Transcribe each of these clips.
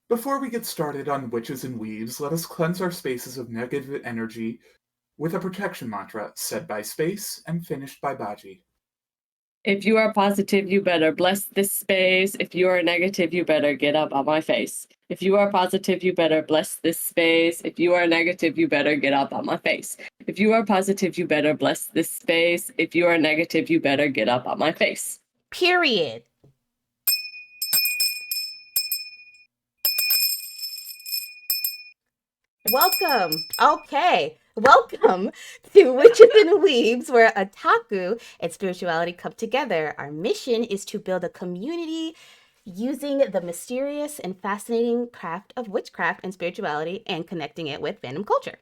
Before we get started on witches and weaves, let us cleanse our spaces of negative energy with a protection mantra said by Space and finished by Baji. If you are positive, you better bless this space. If you are negative, you better get up on my face. If you are positive, you better bless this space. If you are negative, you better get up on my face. If you are positive, you better bless this space. If you are negative, you better get up on my face. Period. Welcome. Okay. Welcome to Witches and Weebs, where otaku and spirituality come together. Our mission is to build a community using the mysterious and fascinating craft of witchcraft and spirituality and connecting it with fandom culture.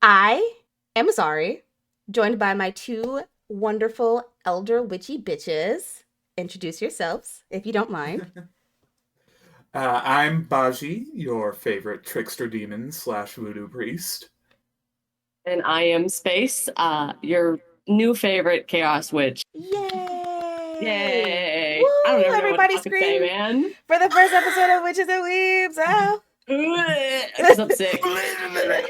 I am Azauri, joined by my two wonderful elder witchy bitches. Introduce yourselves, if you don't mind. I'm Baji, your favorite trickster demon / voodoo priest. And I am Space, your new favorite chaos witch. Yay! Yay! Woo! I don't ever know Everybody what to say, scream man. for the first episode of Witches and Weebs. Oh. Because I'm sick.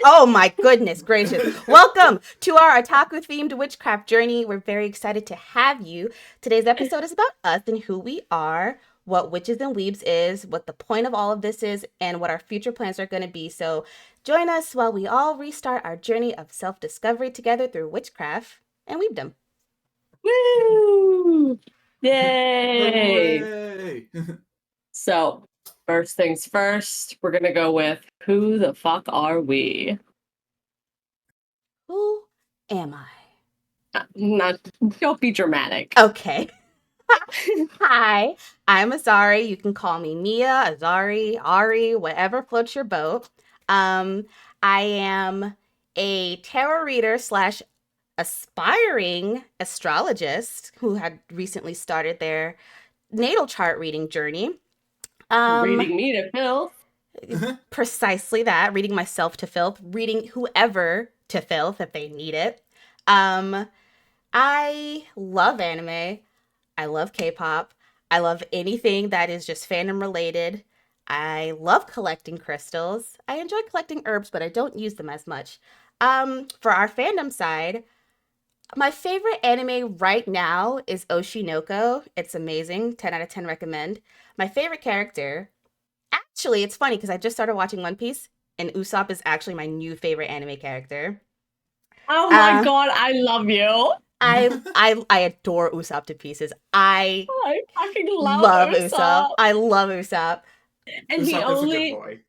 Oh my goodness gracious. Welcome to our otaku-themed witchcraft journey. We're very excited to have you. Today's episode is about us and who we are, what Witches and Weebs is, what the point of all of this is, and what our future plans are going to be. So join us while we all restart our journey of self-discovery together through witchcraft and weebdom. Woo! Yay! Hooray! So, first things first, we're gonna go with who the fuck are we? Who am I? Don't be dramatic. Okay. Hi, I'm Azauri. You can call me Mia, Azauri, Ari, whatever floats your boat. I am a tarot reader / aspiring astrologist who had recently started their natal chart reading journey. Reading me to filth. Precisely that, reading myself to filth, reading whoever to filth if they need it. I love anime. I love K-pop. I love anything that is just fandom related. I love collecting crystals. I enjoy collecting herbs, but I don't use them as much. For our fandom side, my favorite anime right now is Oshinoko. It's amazing. 10 out of 10 recommend. My favorite character, actually, it's funny because I just started watching One Piece, and Usopp is actually my new favorite anime character. Oh my god, I love you. I adore Usopp to pieces. I fucking love Usopp. I love Usopp. And Usopp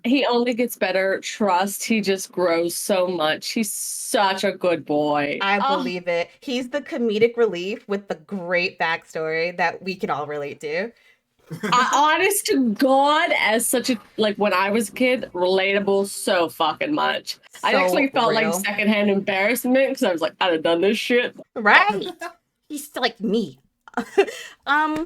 he only gets better trust. He just grows so much. He's such a good boy. I believe it. He's the comedic relief with the great backstory that we can all relate to. Honest to God, as such a, like, when I was a kid, relatable so fucking much. I actually felt like secondhand embarrassment because I was like, I'd have done this shit. Right. He's like me. I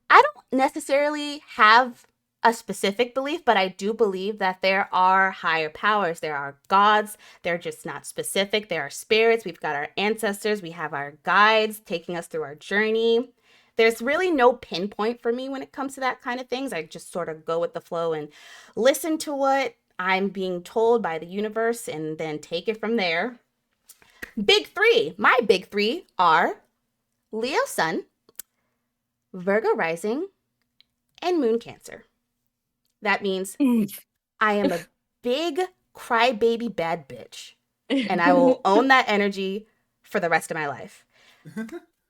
don't necessarily have a specific belief, but I do believe that there are higher powers. There are gods. They're just not specific. There are spirits. We've got our ancestors. We have our guides taking us through our journey. There's really no pinpoint for me when it comes to that kind of things. I just sort of go with the flow and listen to what I'm being told by the universe and then take it from there. Big three. My big three are Leo Sun, Virgo Rising, and Moon Cancer. That means I am a big crybaby bad bitch, and I will own that energy for the rest of my life.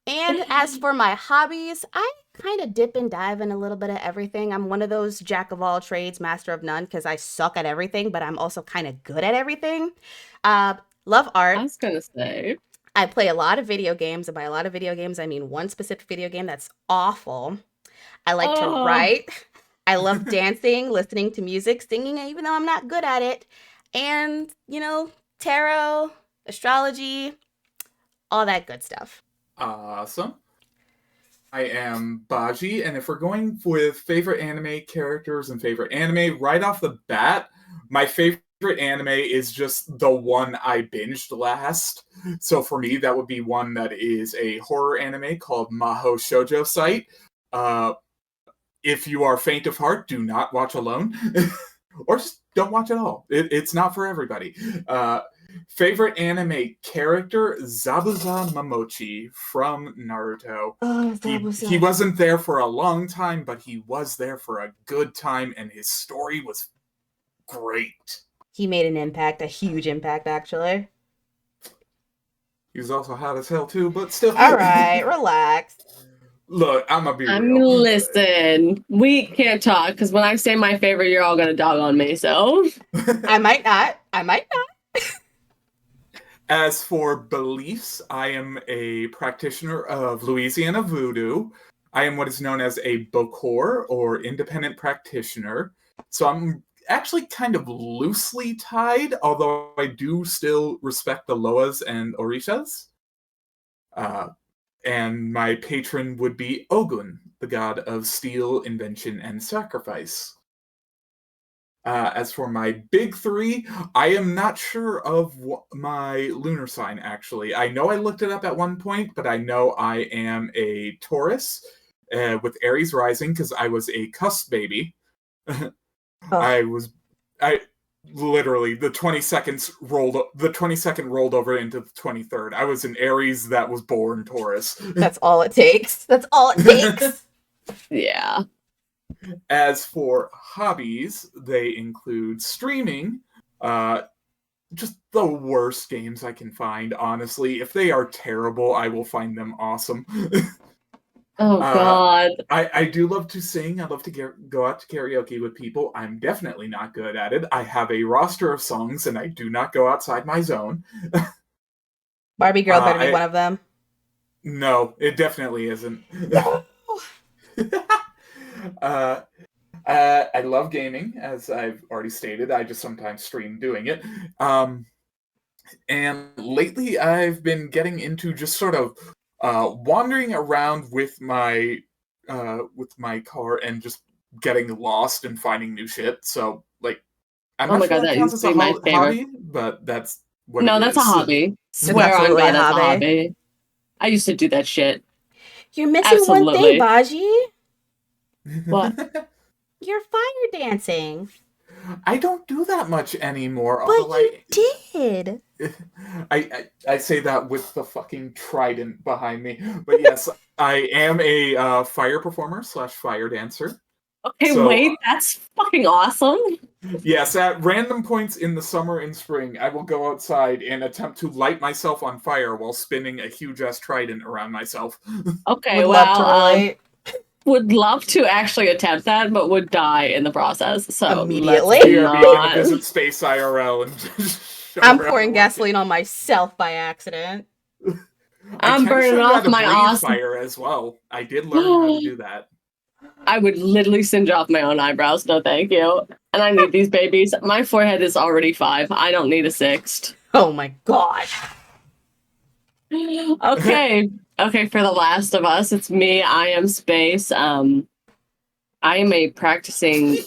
And as for my hobbies, I kind of dip and dive in a little bit of everything. I'm one of those jack of all trades, master of none, because I suck at everything, but I'm also kind of good at everything. Love art. I was gonna say. I play a lot of video games, and by a lot of video games, I mean one specific video game that's awful. I like to write. I love dancing, listening to music, singing, even though I'm not good at it. And, tarot, astrology, all that good stuff. Awesome. I am Baji, and if we're going with favorite anime characters and favorite anime, right off the bat, my favorite anime is just the one I binged last. So for me, that would be one that is a horror anime called Mahou Shoujo Site. if you are faint of heart, do not watch alone. Or just don't watch at all. It's not for everybody. Favorite anime character, Zabuza Momochi from Naruto. Oh, Zabuza. He wasn't there for a long time, but he was there for a good time, and his story was great. He made an impact, a huge impact, actually. He was also hot as hell, too, but still. All right, relax. Look, I'm gonna be I real. mean, listen, we can't talk because when I say my favorite, you're all gonna dog on me. So I might not. As for beliefs, I am a practitioner of Louisiana Voodoo. I am what is known as a Bokor, or independent practitioner. So I'm actually kind of loosely tied, although I do still respect the Loas and Orishas. And my patron would be Ogun, the god of steel, invention, and sacrifice. As for my big three, I am not sure of my lunar sign, actually. I know I looked it up at one point, but I know I am a Taurus with Aries rising because I was a cusp baby. I literally the 22nd rolled over into the 23rd. I was an Aries that was born Taurus. That's all it takes. That's all it takes. yeah. As for hobbies, they include streaming, just the worst games I can find, honestly. If they are terrible, I will find them awesome. Oh God. I do love to sing. I love to go out to karaoke with people. I'm definitely not good at it. I have a roster of songs, and I do not go outside my zone. Barbie Girl better be one of them. No, it definitely isn't. I love gaming, as I've already stated. I just sometimes stream doing it. And lately, I've been getting into just sort of wandering around with my car and just getting lost and finding new shit. So, like, I'm not sure that counts as a hobby, but that's what it is. No, that's a hobby. Swear on God, that's a hobby. I used to do that shit. You're missing one thing, Baji. What? You're fire dancing. I don't do that much anymore. But you did. I say that with the fucking trident behind me. But yes, I am a fire performer / fire dancer. Okay, so, wait, that's fucking awesome. Yes, at random points in the summer and spring, I will go outside and attempt to light myself on fire while spinning a huge-ass trident around myself. Okay, would love to actually attempt that, but would die in the process. So immediately, you're gonna visit space IRL and I'm pouring gasoline on myself by accident. I'm burning off my awesome fire as well. I did learn how to do that. I would literally singe off my own eyebrows. No, thank you. And I need these babies. My forehead is already 5. I don't need a 6th. Oh my god. Okay. Okay, for The Last of Us, it's me. I am space. I am a practicing.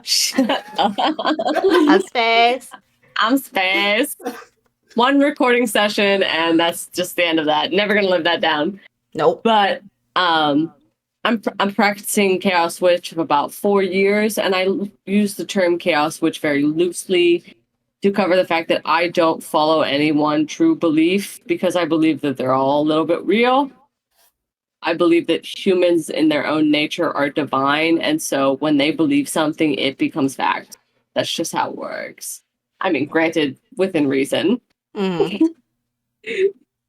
Shut up. I'm space. I'm space. One recording session, and that's just the end of that. Never gonna live that down. Nope. But I'm practicing Chaos Witch for about 4 years, and I use the term Chaos Witch very loosely to cover the fact that I don't follow any one true belief because I believe that they're all a little bit real. I believe that humans in their own nature are divine, and so when they believe something, it becomes fact. That's just how it works. I mean, granted, within reason. Mm.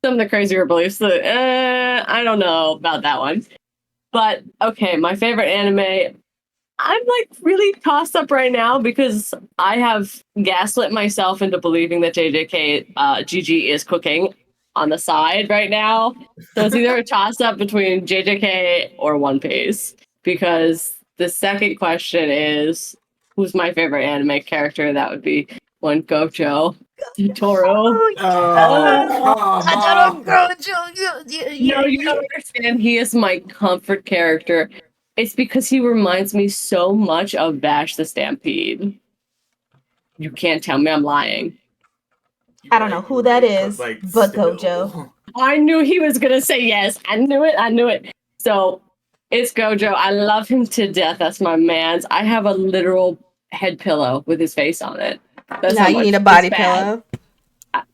Some of the crazier beliefs that I don't know about that one. But okay, my favorite anime, I'm like really tossed up right now because I have gaslit myself into believing that JJK GG is cooking on the side right now. So it's either a toss up between JJK or One Piece, because the second question is who's my favorite anime character? That would be one Gojo. Toro. No, you don't understand. He is my comfort character. It's because he reminds me so much of Bash the Stampede. You can't tell me I'm lying. I don't know who that is, but Gojo. I knew he was going to say yes. I knew it. So It's Gojo. I love him to death. That's my man's. I have a literal head pillow with his face on it. That's Now how you much need a it's body bad. pillow.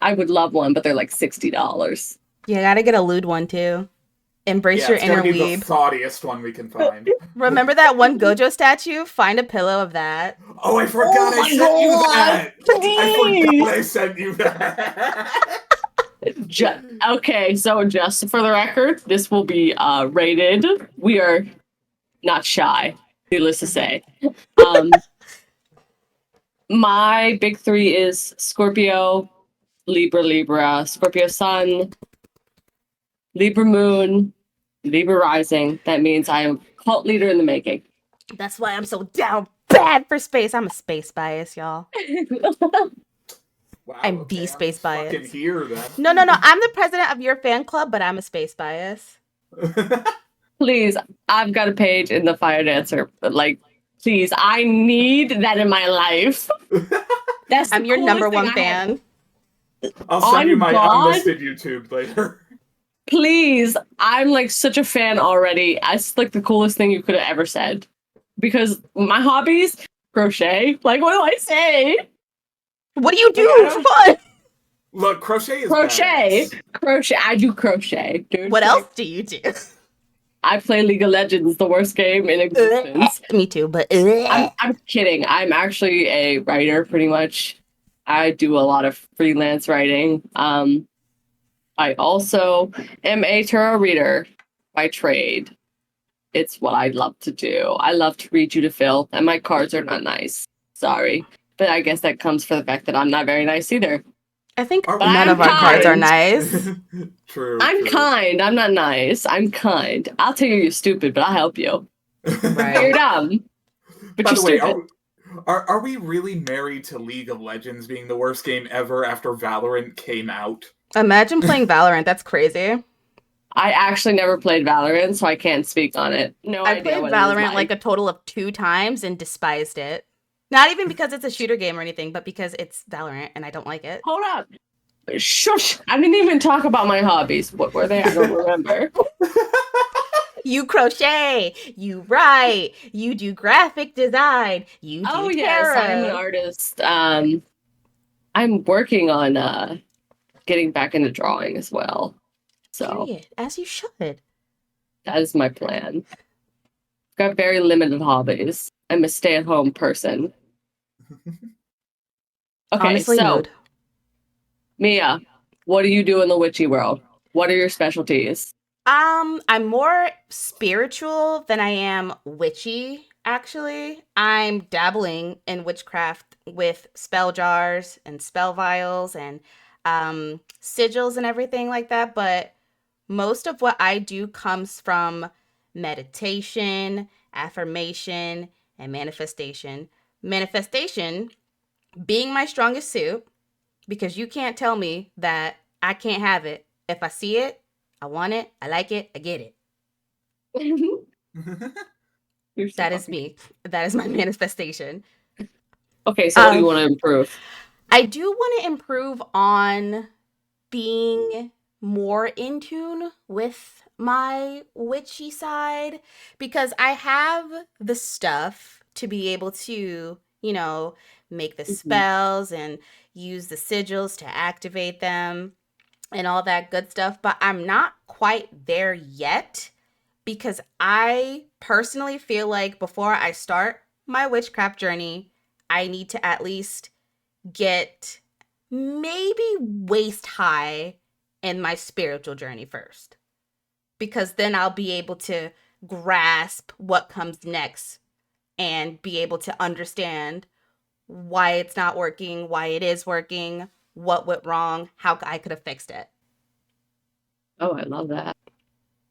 I would love one, but they're like $60. You gotta get a lewd one too. Embrace Yeah, your it's inner gonna be the weeb. thoughtiest one we can find. Remember that one Gojo statue? Find a pillow of that. Oh, I forgot I sent you that! I forgot I sent you that! Okay, so just for the record, this will be rated. We are not shy, needless to say. My big three is Scorpio, Libra, Scorpio Sun, Libra Moon, Libra Rising. That means I am cult leader in the making. That's why I'm so down bad for space. I'm a space bias, y'all. Wow, I'm okay, the space bias. fucking here then. No. I'm the president of your fan club, but I'm a space bias. Please, I've got a page in the Fire Dancer. But like, please, I need that in my life. That's I'm your number one fan. I'll send you my God. unlisted YouTube later. Please, I'm like such a fan already. It's like the coolest thing you could have ever said. Because my hobbies, crochet. Like, what do I say? What do you do for fun? Look, crochet is Crochet. badass. Crochet. I do crochet, dude. What else do you do? I play League of Legends, the worst game in existence. Me too, but I'm kidding. I'm actually a writer, pretty much. I do a lot of freelance writing. I also am a tarot reader by trade. It's what I love to do. I love to read you to filth, and my cards are not nice. Sorry. But I guess that comes from the fact that I'm not very nice either. I think But none of our cards are nice. True. I'm kind. I'm not nice. I'm kind. I'll tell you you're stupid, but I'll help you. Right. You're dumb. But By you're the way, stupid. are we really married to League of Legends being the worst game ever after Valorant came out? Imagine playing Valorant. That's crazy. I actually never played Valorant, so I can't speak on it. No I idea played what it Valorant is like a total of 2 times and despised it. Not even because it's a shooter game or anything, but because it's Valorant and I don't like it. Hold up. Shush. I didn't even talk about my hobbies. What were they? I don't remember. You crochet, you write, you do graphic design, you do tarot. Yes, I'm an artist. I'm working on getting back into drawing as well. So Period. As you should. that is my plan. I've got very limited hobbies. I'm a stay-at-home person. Okay, Honestly, so mood. Mia, what do you do in the witchy world? What are your specialties? I'm more spiritual than I am witchy, actually. I'm dabbling in witchcraft with spell jars and spell vials and sigils and everything like that, but most of what I do comes from meditation, affirmation, and manifestation. Manifestation being my strongest suit, because you can't tell me that I can't have it. If I see it, I want it, I like it, I get it. That is me. That is my manifestation. Okay, so what do you want to improve? I do want to improve on being more in tune with my witchy side, because I have the stuff to be able to, make the spells and use the sigils to activate them and all that good stuff, but I'm not quite there yet, because I personally feel like before I start my witchcraft journey, I need to at least get maybe waist high in my spiritual journey first, because then I'll be able to grasp what comes next and be able to understand why it's not working, why it is working, what went wrong, how I could have fixed it. Oh, I love that.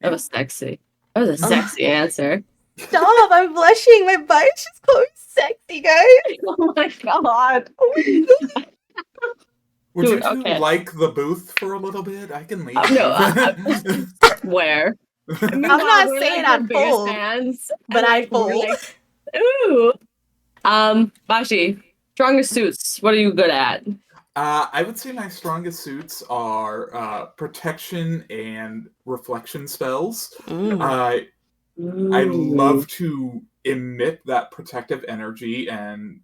That was sexy. That was a sexy answer. Stop, I'm blushing. My butt's just going sexy, guys. Oh my god. Would Dude, you two okay. like the booth for a little bit? I can leave. No, where? I'm not saying I'd fold, fans, but I'd fold. Ooh. Bashi, strongest suits. What are you good at? I would say my strongest suits are protection and reflection spells. I Ooh. love to emit that protective energy, and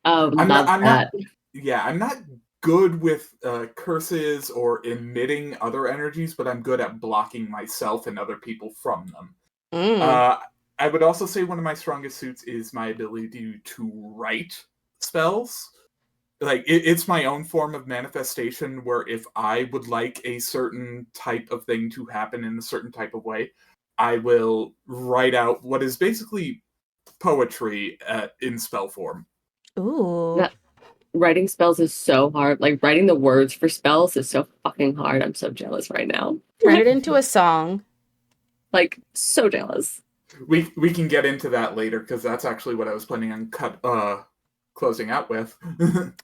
Oh, I'm love not, that. yeah, I'm not good with curses or emitting other energies, but I'm good at blocking myself and other people from them. Mm. Uh, I would also say one of my strongest suits is my ability to write spells. Like, it's my own form of manifestation, where if I would like a certain type of thing to happen in a certain type of way, I will write out what is basically poetry in spell form. Ooh. That writing spells is so hard. Like writing the words for spells is so fucking hard. I'm so jealous right now. Turn it into a song. Like so jealous. We can get into that later, because that's actually what I was planning on closing out with.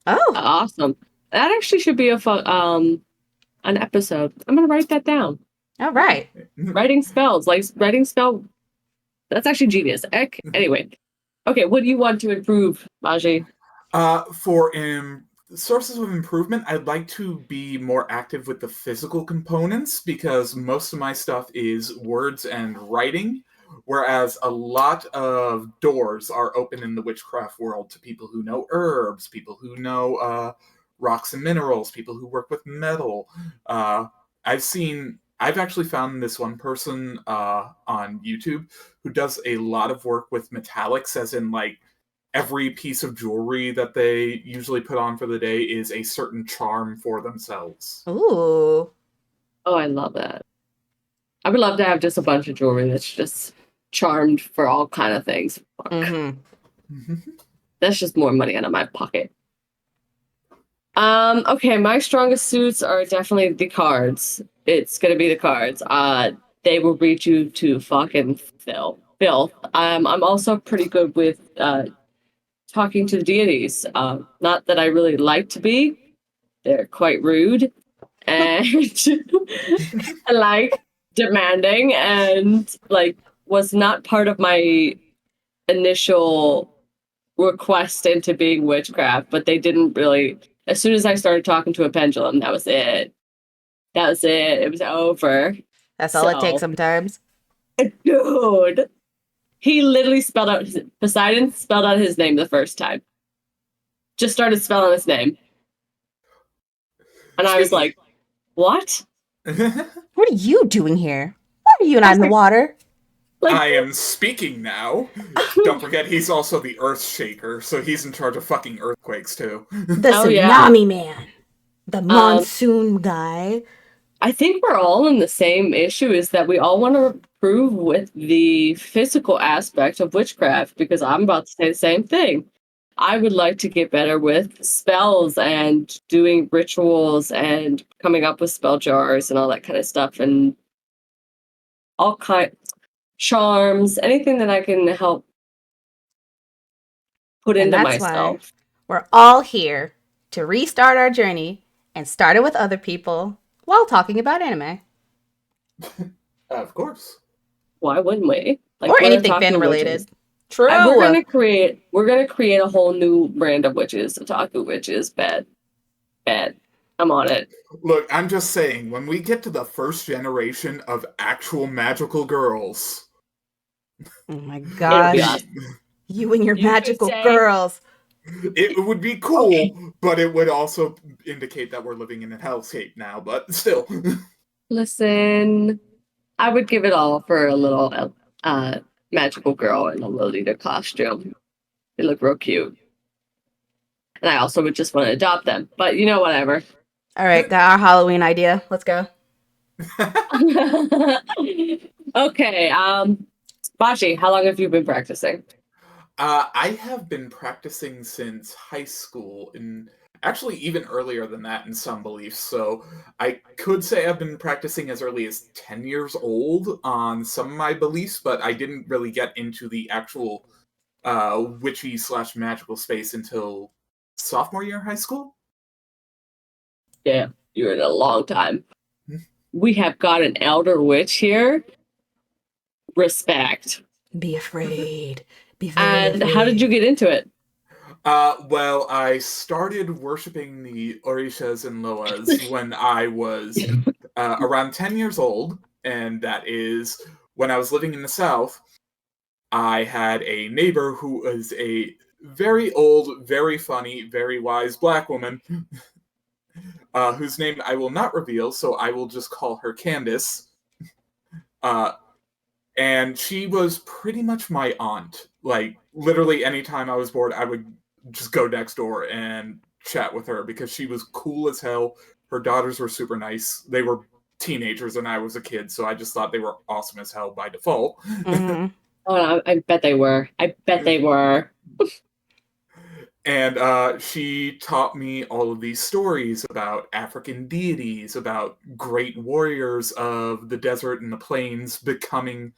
Oh, Awesome. That actually should be a fun an episode. I'm gonna write that down. all right. Writing spells, like writing spell. That's actually genius. Anyway, okay. What do you want to improve, Baji? For sources of improvement, I'd like to be more active with the physical components, because most of my stuff is words and writing, whereas a lot of doors are open in the witchcraft world to people who know herbs, people who know rocks and minerals, people who work with metal. Uh, I've actually found this one person on YouTube who does a lot of work with metallics, as in, like, every piece of jewelry that they usually put on for the day is a certain charm for themselves. Ooh. Oh, I love that. I would love to have just a bunch of jewelry that's just charmed for all kind of things. Fuck. Mm-hmm. That's just more money out of my pocket. Okay, my strongest suits are definitely the cards. It's gonna be the cards. They will reach you to fucking filth. I'm also pretty good with talking to the deities. Not that I really like to be. They're quite rude and like demanding, and like was not part of my initial request into being witchcraft, but they didn't really. As soon as I started talking to a pendulum, that was it. That was it. It was over. That's all it takes So, sometimes. dude, he literally spelled out Poseidon spelled out his name the first time. Just started spelling his name, and I was Speaking. like, "What?" What are you doing here? Why are you I not was in the water? like, I am speaking now. Don't forget, he's also the Earth Shaker, so he's in charge of fucking earthquakes too. The oh yeah. tsunami man. The Um, monsoon guy. I think we're all in the same issue, is that we all want to improve with the physical aspect of witchcraft, because I'm about to say the same thing. I would like to get better with spells and doing rituals and coming up with spell jars and all that kind of stuff, and all kind charms, anything that I can help put And into that's why myself. we're all here to restart our journey and start it with other people while talking about anime. Of course. Why wouldn't we? Like Or we're anything otaku fan witches. related. True. We're gonna create a whole new brand of witches, otaku witches. Bad. I'm on it. Look, I'm just saying, when we get to the first generation of actual magical girls, Oh my It'll be gosh. awesome. You and your You could magical say, girls. it would be okay, cool, but it would also indicate that we're living in a hellscape now, but still. listen, I would give it all for a little magical girl in a Lolita costume. They look real cute. And I also would just want to adopt them. But you know, whatever. All right, got our Halloween idea. Let's go. Okay, Bashi, how long have you been practicing? I have been practicing since high school, and actually even earlier than that in some beliefs. So I could say I've been practicing as early as 10 years old on some of my beliefs, but I didn't really get into the actual witchy slash magical space until sophomore year in high school. Yeah, you're in a long time. Hmm. We have got an elder witch here. Respect. Be afraid. Be very And how did you afraid. get into it? Well, I started worshiping the Orishas and Loas when I was around 10 years old, and that is when I was living in the South, I had a neighbor who was a very old, very funny, very wise black woman, whose name I will not reveal, so I will just call her Candace. And she was pretty much my aunt. Like, literally anytime I was bored, I would just go next door and chat with her because she was cool as hell. Her daughters were super nice. They were teenagers and I was a kid, so I just thought they were awesome as hell by default. Mm-hmm. Oh, I bet they were. I bet they were. And she taught me all of these stories about African deities, about great warriors of the desert and the plains becoming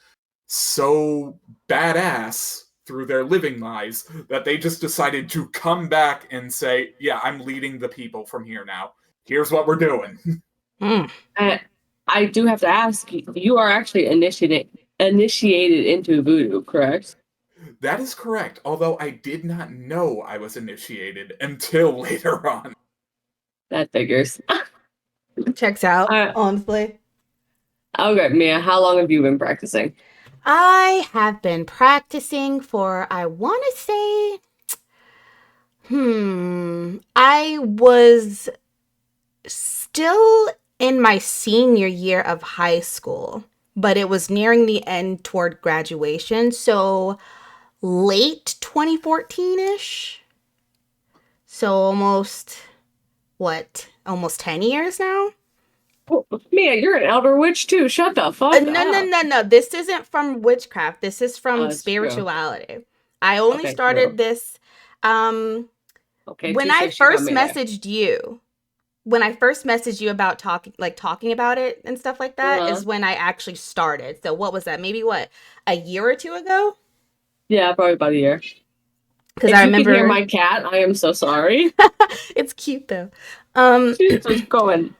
so badass through their living lives that they just decided to come back and say, yeah, I'm leading the people from here now. Here's what we're doing. I do have to ask, you are actually initiated into voodoo, correct? That is correct, although I did not know I was initiated until later on. That figures. Checks out, honestly. Okay, Mia, how long have you been practicing? I have been practicing for, I want to say, I was still in my senior year of high school, but it was nearing the end toward graduation. So late 2014-ish. So almost 10 years now? Oh, Mia, you're an elder witch too. Shut the fuck up. No. This isn't from witchcraft. This is from True. spirituality. I only started this when I first messaged you. When I first messaged you about talking about it and stuff like that is when I actually started. So what was that? Maybe a year or two ago? Yeah, probably about a year. Because I remember you can hear my cat, I am so sorry. It's cute though. She's just going.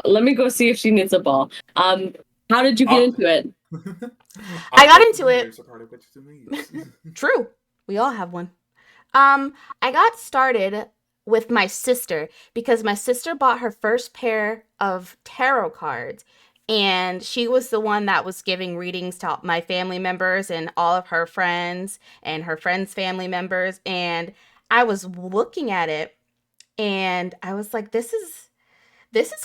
Let me go see if she needs a ball. How did you get into it? I got into it. True. We all have one. I got started with my sister because my sister bought her first pair of tarot cards, and she was the one that was giving readings to my family members and all of her friends and her friends' family members. And I was looking at it and I was like, this is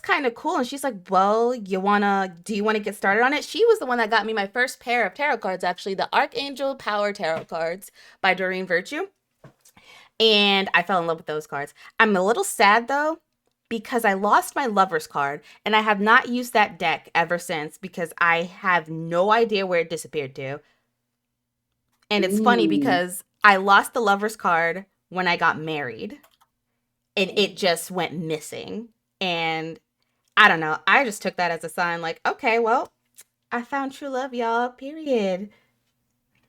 kind of cool. And she's like, well, do you want to get started on it? She was the one that got me my first pair of tarot cards, actually, the Archangel Power Tarot cards by Doreen Virtue. And I fell in love with those cards. I'm a little sad though, because I lost my lover's card and I have not used that deck ever since because I have no idea where it disappeared to. And it's funny because I lost the lover's card when I got married and it just went missing. And I don't know. I just took that as a sign like, okay, well, I found true love, y'all, period.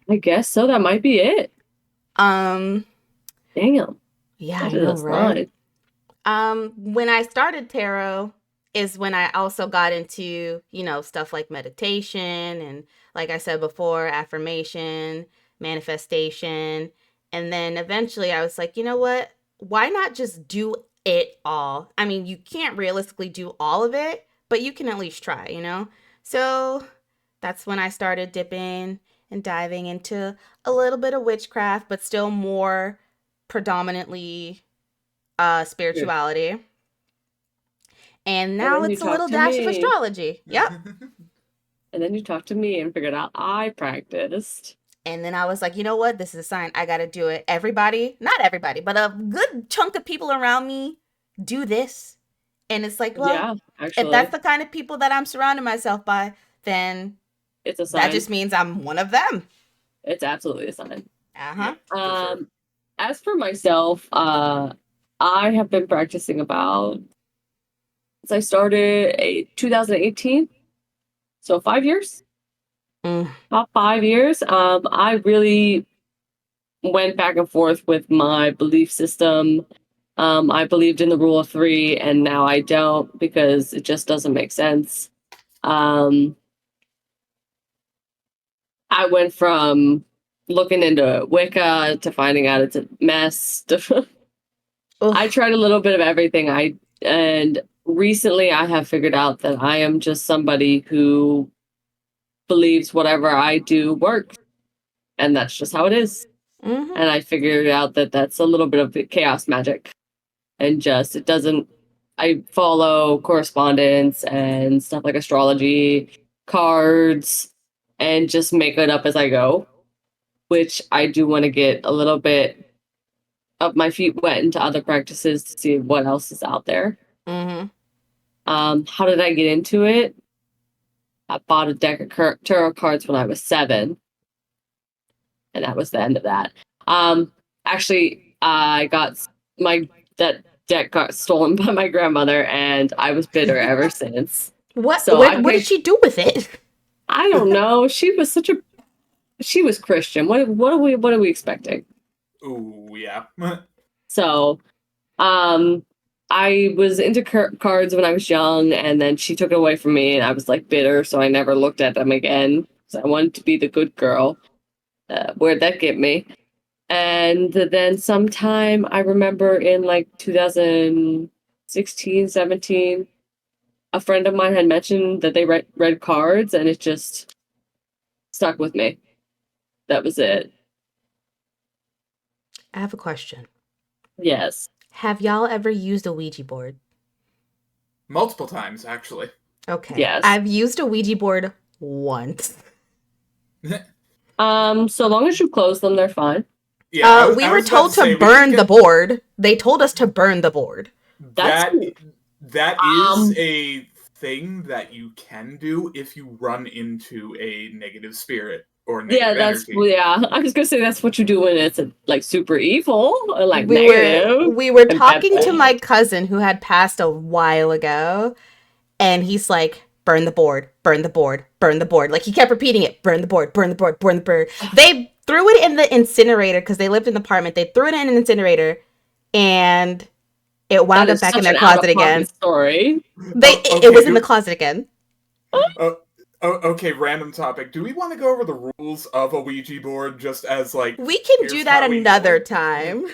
I guess so. That might be it. Damn. Yeah, I know, right? When I started tarot is when I also got into, stuff like meditation and, like I said before, affirmation, manifestation. And then eventually I was like, you know what? Why not just do it all? I mean, you can't realistically do all of it, but you can at least try. So that's when I started dipping and diving into a little bit of witchcraft, but still more predominantly spirituality. And now it's a little dash of astrology. Yep. And then you talked to me and figured out I practiced. And then I was like, you know what? This is a sign. I got to do it. Everybody, not everybody, but a good chunk of people around me do this. And it's like, well, yeah, actually, if that's the kind of people that I'm surrounding myself by, then it's a sign. That just means I'm one of them. It's absolutely a sign. Uh-huh. Sure. As for myself, I have been practicing since I started 2018. So 5 years. About 5 years. I really went back and forth with my belief system. I believed in the rule of 3 and now I don't because it just doesn't make sense. I went from looking into Wicca to finding out it's a mess. I tried a little bit of everything. And recently I have figured out that I am just somebody who believes whatever I do works. And that's just how it is. Mm-hmm. And I figured out that that's a little bit of chaos magic. And just, it doesn't, I follow correspondence and stuff like astrology, cards, and just make it up as I go, which I do want to get a little bit of my feet wet into other practices to see what else is out there. Mm-hmm. How did I get into it? I bought a deck of tarot cards when I was 7. And that was the end of that. Actually, I got that deck got stolen by my grandmother, and I was bitter ever since. What? So what did she do with it? I don't know. She was Christian. What are we expecting? Ooh, yeah. So, I was into cards when I was young, and then she took it away from me, and I was like bitter, so I never looked at them again. So I wanted to be the good girl. Where'd that get me? And then sometime I remember in like 2016, 17, a friend of mine had mentioned that they read cards, and it just stuck with me. That was it. I have a question. Yes. Have y'all ever used a Ouija board? Multiple times, actually. Okay. Yes. I've used a Ouija board once. So long as you close them, they're fine. Yeah, we were told to burn the board. They told us to burn the board. That is a thing that you can do if you run into a negative spirit or negative energy. I was gonna say that's what you do when it's like super evil or like negative. We were talking to my cousin who had passed a while ago, and he's like, burn the board, burn the board, burn the board. Like, he kept repeating it, burn the board, burn the board, burn the board. They threw it in the incinerator because they lived in an apartment. They threw it in an incinerator, and it wound up back in their closet again. Story. It was in the closet again. Okay, random topic. Do we want to go over the rules of a Ouija board just as, like... We can do that another time.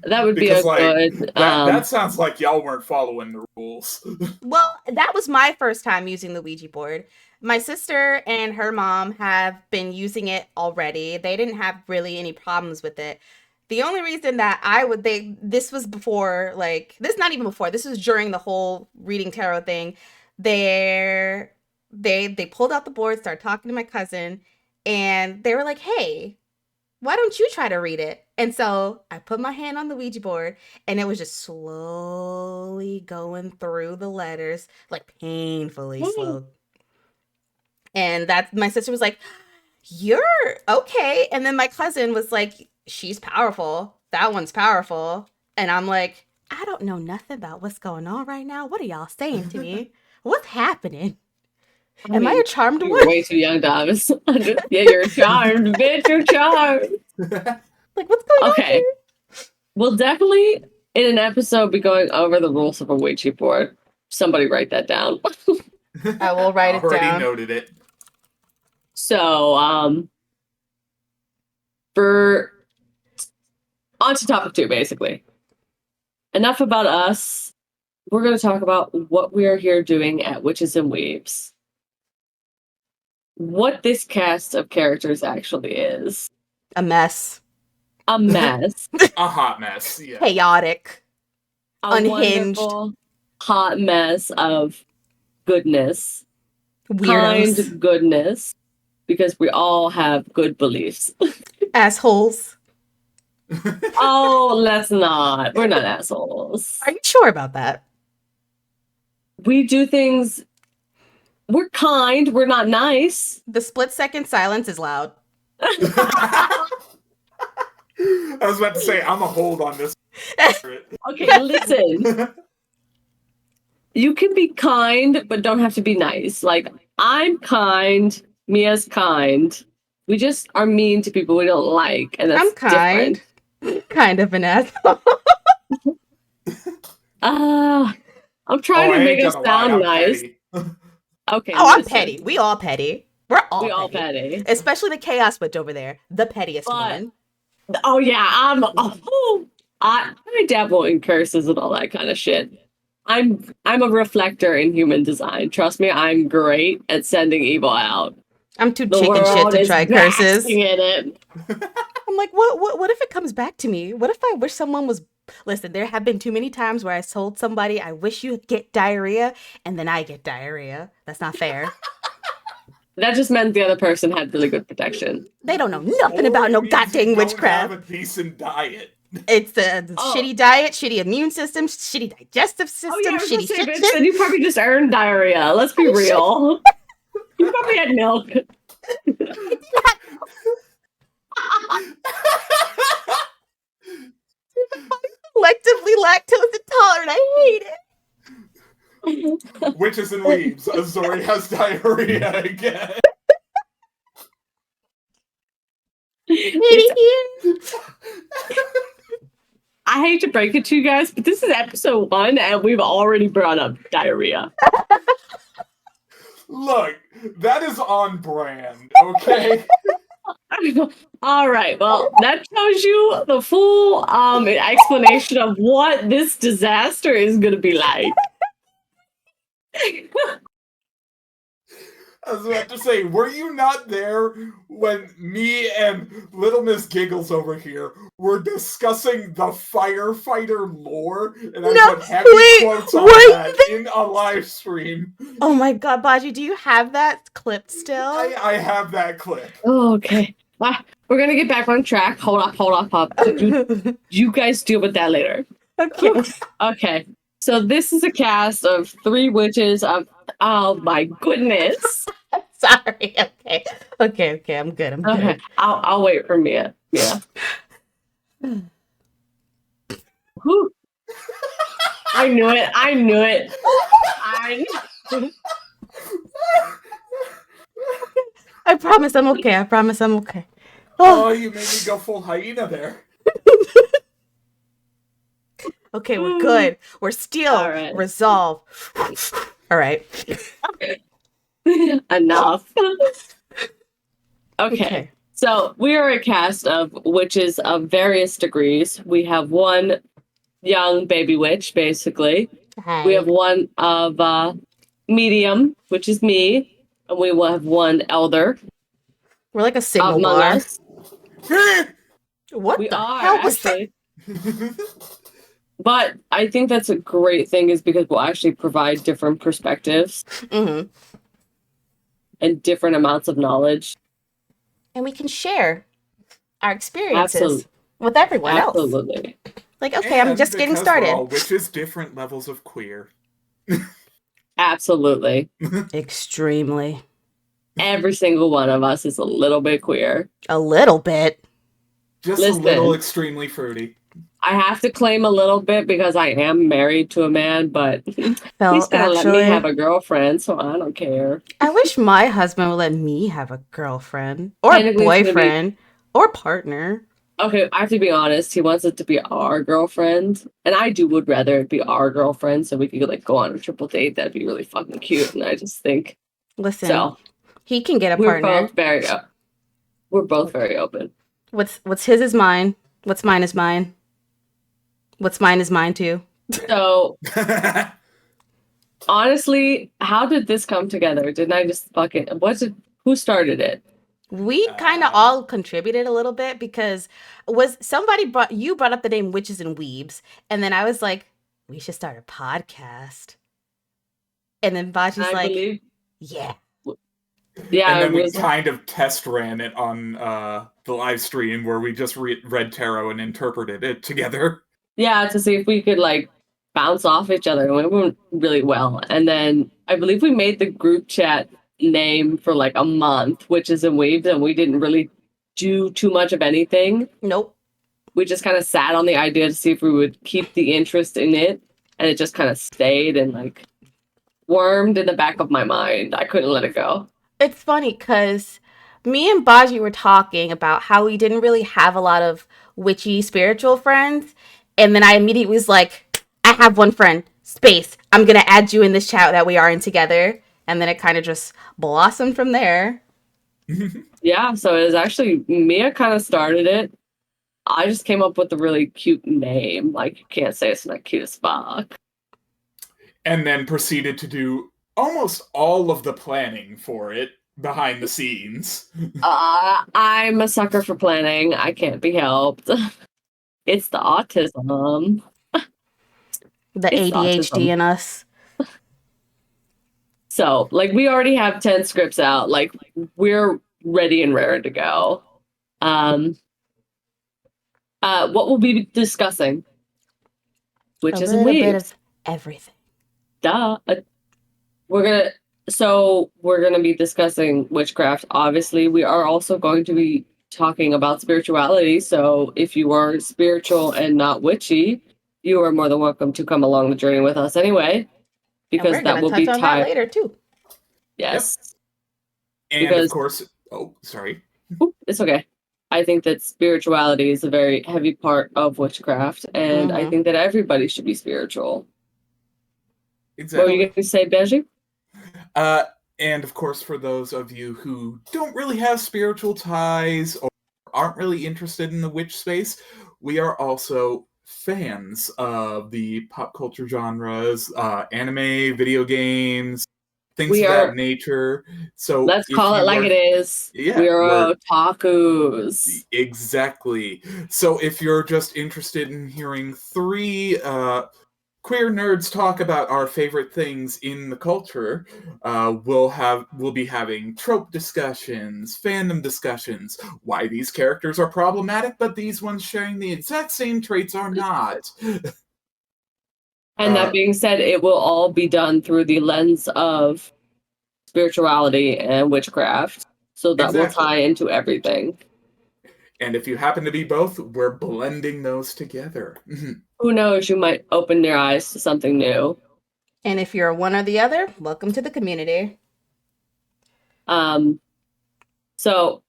That would be a good... That sounds like y'all weren't following the rules. Well, that was my first time using the Ouija board. My sister and her mom have been using it already. They didn't have really any problems with it. The only reason that this was before, like, this is not even before, this was during the whole reading tarot thing. They pulled out the board, started talking to my cousin, and they were like, hey, why don't you try to read it? And so I put my hand on the Ouija board, and it was just slowly going through the letters, like painfully slow. And my sister was like, you're okay. And then my cousin was like, she's powerful. That one's powerful. And I'm like, I don't know nothing about what's going on right now. What are y'all saying to me? What's happening? Am I a charmed one? You're way too young to understand. Yeah, you're charmed, bitch. You're charmed. Like, what's going on here? We'll definitely, in an episode, be going over the rules of a Ouija board. Somebody write that down. I will write it down. Already noted it. So, on to topic 2, basically. Enough about us. We're going to talk about what we are here doing at Witches and Weebs. What this cast of characters actually is. A mess. A mess. A hot mess, yeah. Chaotic. Unhinged. Hot mess of goodness. Weirdos. Kind goodness. Because we all have good beliefs. Assholes. Oh, let's not. We're not assholes. Are you sure about that? We do things... We're kind. We're not nice. The split-second silence is loud. I was about to say, I'm a hold on this. Okay, listen. You can be kind, but don't have to be nice. Like, I'm kind. Mia's kind. We just are mean to people we don't like, and that's I'm kind. Different. Kind of an asshole. I'm trying to make it sound nice. Okay. Oh, I'm petty. We all petty. We're all petty. Especially the Chaos Witch over there. The pettiest one. Oh, yeah. I dabble in curses and all that kind of shit. I'm a reflector in human design. Trust me, I'm great at sending evil out. I'm too The chicken shit world to is try curses. basking in it. I'm like, what if it comes back to me? What if I wish someone was... Listen, there have been too many times where I told somebody, I wish you get diarrhea, and then I get diarrhea. That's not fair. That just meant the other person had really good protection. They don't know nothing Or about it no means you goddamn don't witchcraft. have a decent diet. It's a shitty diet, shitty immune system, shitty digestive system, I was gonna shitty say, bitch, shit. then you probably just earned diarrhea. Let's be real. You probably had milk. Selectively lactose intolerant. I hate it. Witches and Weebs. Azauri has diarrhea again. I hate to break it to you guys, but this is episode 1, and we've already brought up diarrhea. Look, that is on brand, okay? All right, well, that tells you the full explanation of what this disaster is going to be like. I was about to say, were you not there when me and Little Miss Giggles over here were discussing the firefighter lore? And I put heavy quotes on that in a live stream. Oh my god, Baji, do you have that clip still? I have that clip. Oh, okay. We're going to get back on track. Hold up. You guys deal with that later. Okay. Okay. So this is a cast of 3 witches of... Oh my goodness. Sorry. Okay. I'm good. Okay. I'll wait for Mia. Yeah. I knew it. I promise I'm okay. Oh, you made me go full hyena there. Okay, we're good. We're still resolved. All right. Enough. Okay. So we are a cast of witches of various degrees. We have one young baby witch, basically. Hi. We have one of medium, which is me, and we will have one elder. We're like a signal among bar. us. What we the are, hell was actually. But I think that's a great thing, is because we'll actually provide different perspectives and different amounts of knowledge. And we can share our experiences with everyone else. Absolutely. Like, okay, I'm just getting started. We're all witches, different levels of queer. Absolutely. Extremely. Every single one of us is a little bit queer. A little bit. Just a little extremely fruity. I have to claim a little bit because I am married to a man, but he's gonna let me have a girlfriend, so I don't care. I wish my husband would let me have a girlfriend or a boyfriend or partner. Okay, I have to be honest. He wants it to be our girlfriend, and I would rather it be our girlfriend, so we could like go on a triple date. That'd be really fucking cute. And I just think, listen, he can get a partner. We're both very open. What's his is mine. What's mine is mine. What's mine is mine too. So, honestly, how did this come together? Didn't I just who started it? We kind of all contributed a little bit because you brought up the name Witches and Weebs, and then I was like, we should start a podcast. And then Baji's yeah. Yeah, and then we kind of test ran it on the live stream where we just read tarot and interpreted it together. Yeah, to see if we could like bounce off each other, and it went really well. And then I believe we made the group chat name for like a month, Witches and Weebs, and we didn't really do too much of anything. Nope. We just kind of sat on the idea to see if we would keep the interest in it, and it just kind of stayed and like wormed in the back of my mind. I couldn't let it go. It's funny because me and Baji were talking about how we didn't really have a lot of witchy spiritual friends. And then I immediately was like, I have one friend, Space. I'm going to add you in this chat that we are in together. And then it kind of just blossomed from there. Yeah, so it was actually, Mia kind of started it. I just came up with a really cute name. Like, you can't say it's not cute as fuck. And then proceeded to do almost all of the planning for it behind the scenes. I'm a sucker for planning. I can't be helped. It's the autism. The It's the ADHD autism. in us. So, like, we already have 10 scripts out. Like, we're ready and raring to go. What we'll be discussing? A Witches and little bit weebs. of everything. Duh. We're gonna be discussing witchcraft. Obviously, we are also going to be talking about spirituality. So if you are spiritual and not witchy, you are more than welcome to come along the journey with us anyway, And because we're that going to will touch be on that tied. later, too. Yes. Yep. And Because, of course, sorry. It's okay. I think that spirituality is a very heavy part of witchcraft, and I think that everybody should be spiritual. Exactly. What were you going to say, Baji? And of course, for those of you who don't really have spiritual ties or aren't really interested in the witch space, we are also fans of the pop culture genres, anime, video games, things We of that are. nature. So Let's if call it you like are, it is. yeah, We we're are otakus. exactly. So if you're just interested in hearing three queer nerds talk about our favorite things in the culture, we'll be having trope discussions, fandom discussions, why these characters are problematic, but these ones sharing the exact same traits are not. And that being said, it will all be done through the lens of spirituality and witchcraft. So that will Exactly. tie into everything. And if you happen to be both, we're blending those together. Who knows, you might open your eyes to something new. And if you're one or the other, welcome to the community. So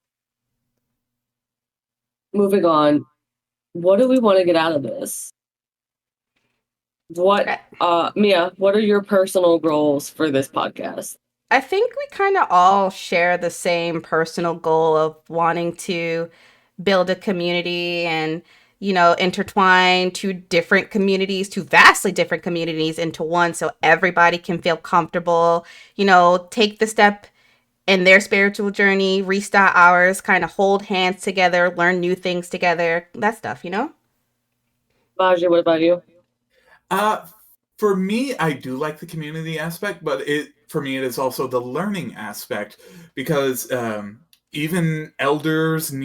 moving on, what do we want to get out of this? Mia, what are your personal goals for this podcast? I think we kind of all share the same personal goal of wanting to build a community and, intertwine two different communities, two vastly different communities into one so everybody can feel comfortable, take the step in their spiritual journey, restart ours, kind of hold hands together, learn new things together, that stuff, Baji, what about you? For me, I do like the community aspect, but for me it is also the learning aspect, because even elders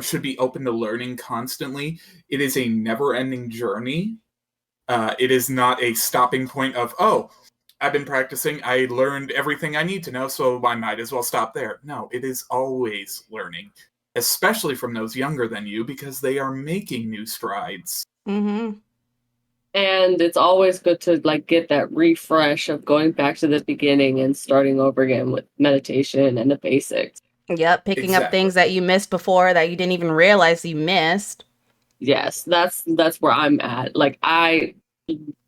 should be open to learning constantly. It is a never-ending journey. It is not a stopping point of, oh, I've been practicing, I learned everything I need to know, so I might as well stop there. No, it is always learning, especially from those younger than you, because they are making new strides. Mm-hmm. And it's always good to get that refresh of going back to the beginning and starting over again with meditation and the basics. Yep, picking up things that you missed before that you didn't even realize you missed. Yes, that's where I'm at. I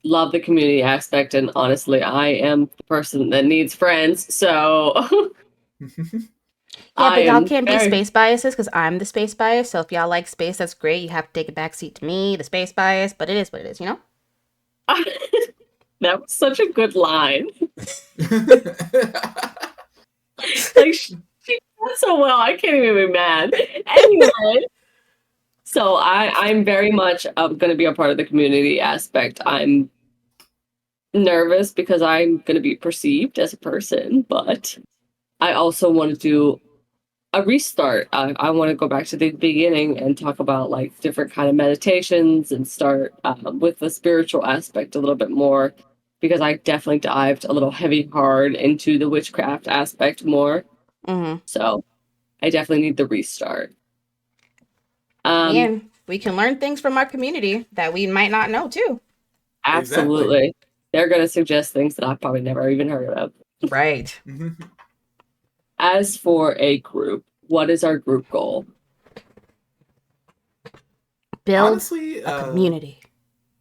love the community aspect, and honestly, I am the person that needs friends. So Yeah, but y'all can't be space biases because I'm the space bias. So if y'all like space, that's great. You have to take a backseat to me, the space bias. But it is what it is, That was such a good line. She did so well. I can't even be mad. Anyway, so I'm very much going to be a part of the community aspect. I'm nervous because I'm going to be perceived as a person, but I also want to do a restart. I want to go back to the beginning and talk about different kind of meditations and start with the spiritual aspect a little bit more, because I definitely dived a little heavy hard into the witchcraft aspect more. Mm-hmm. So I definitely need the restart. And we can learn things from our community that we might not know too. Absolutely. Exactly. They're going to suggest things that I've probably never even heard of. Right. As for a group, what is our group goal? Build honestly, a community.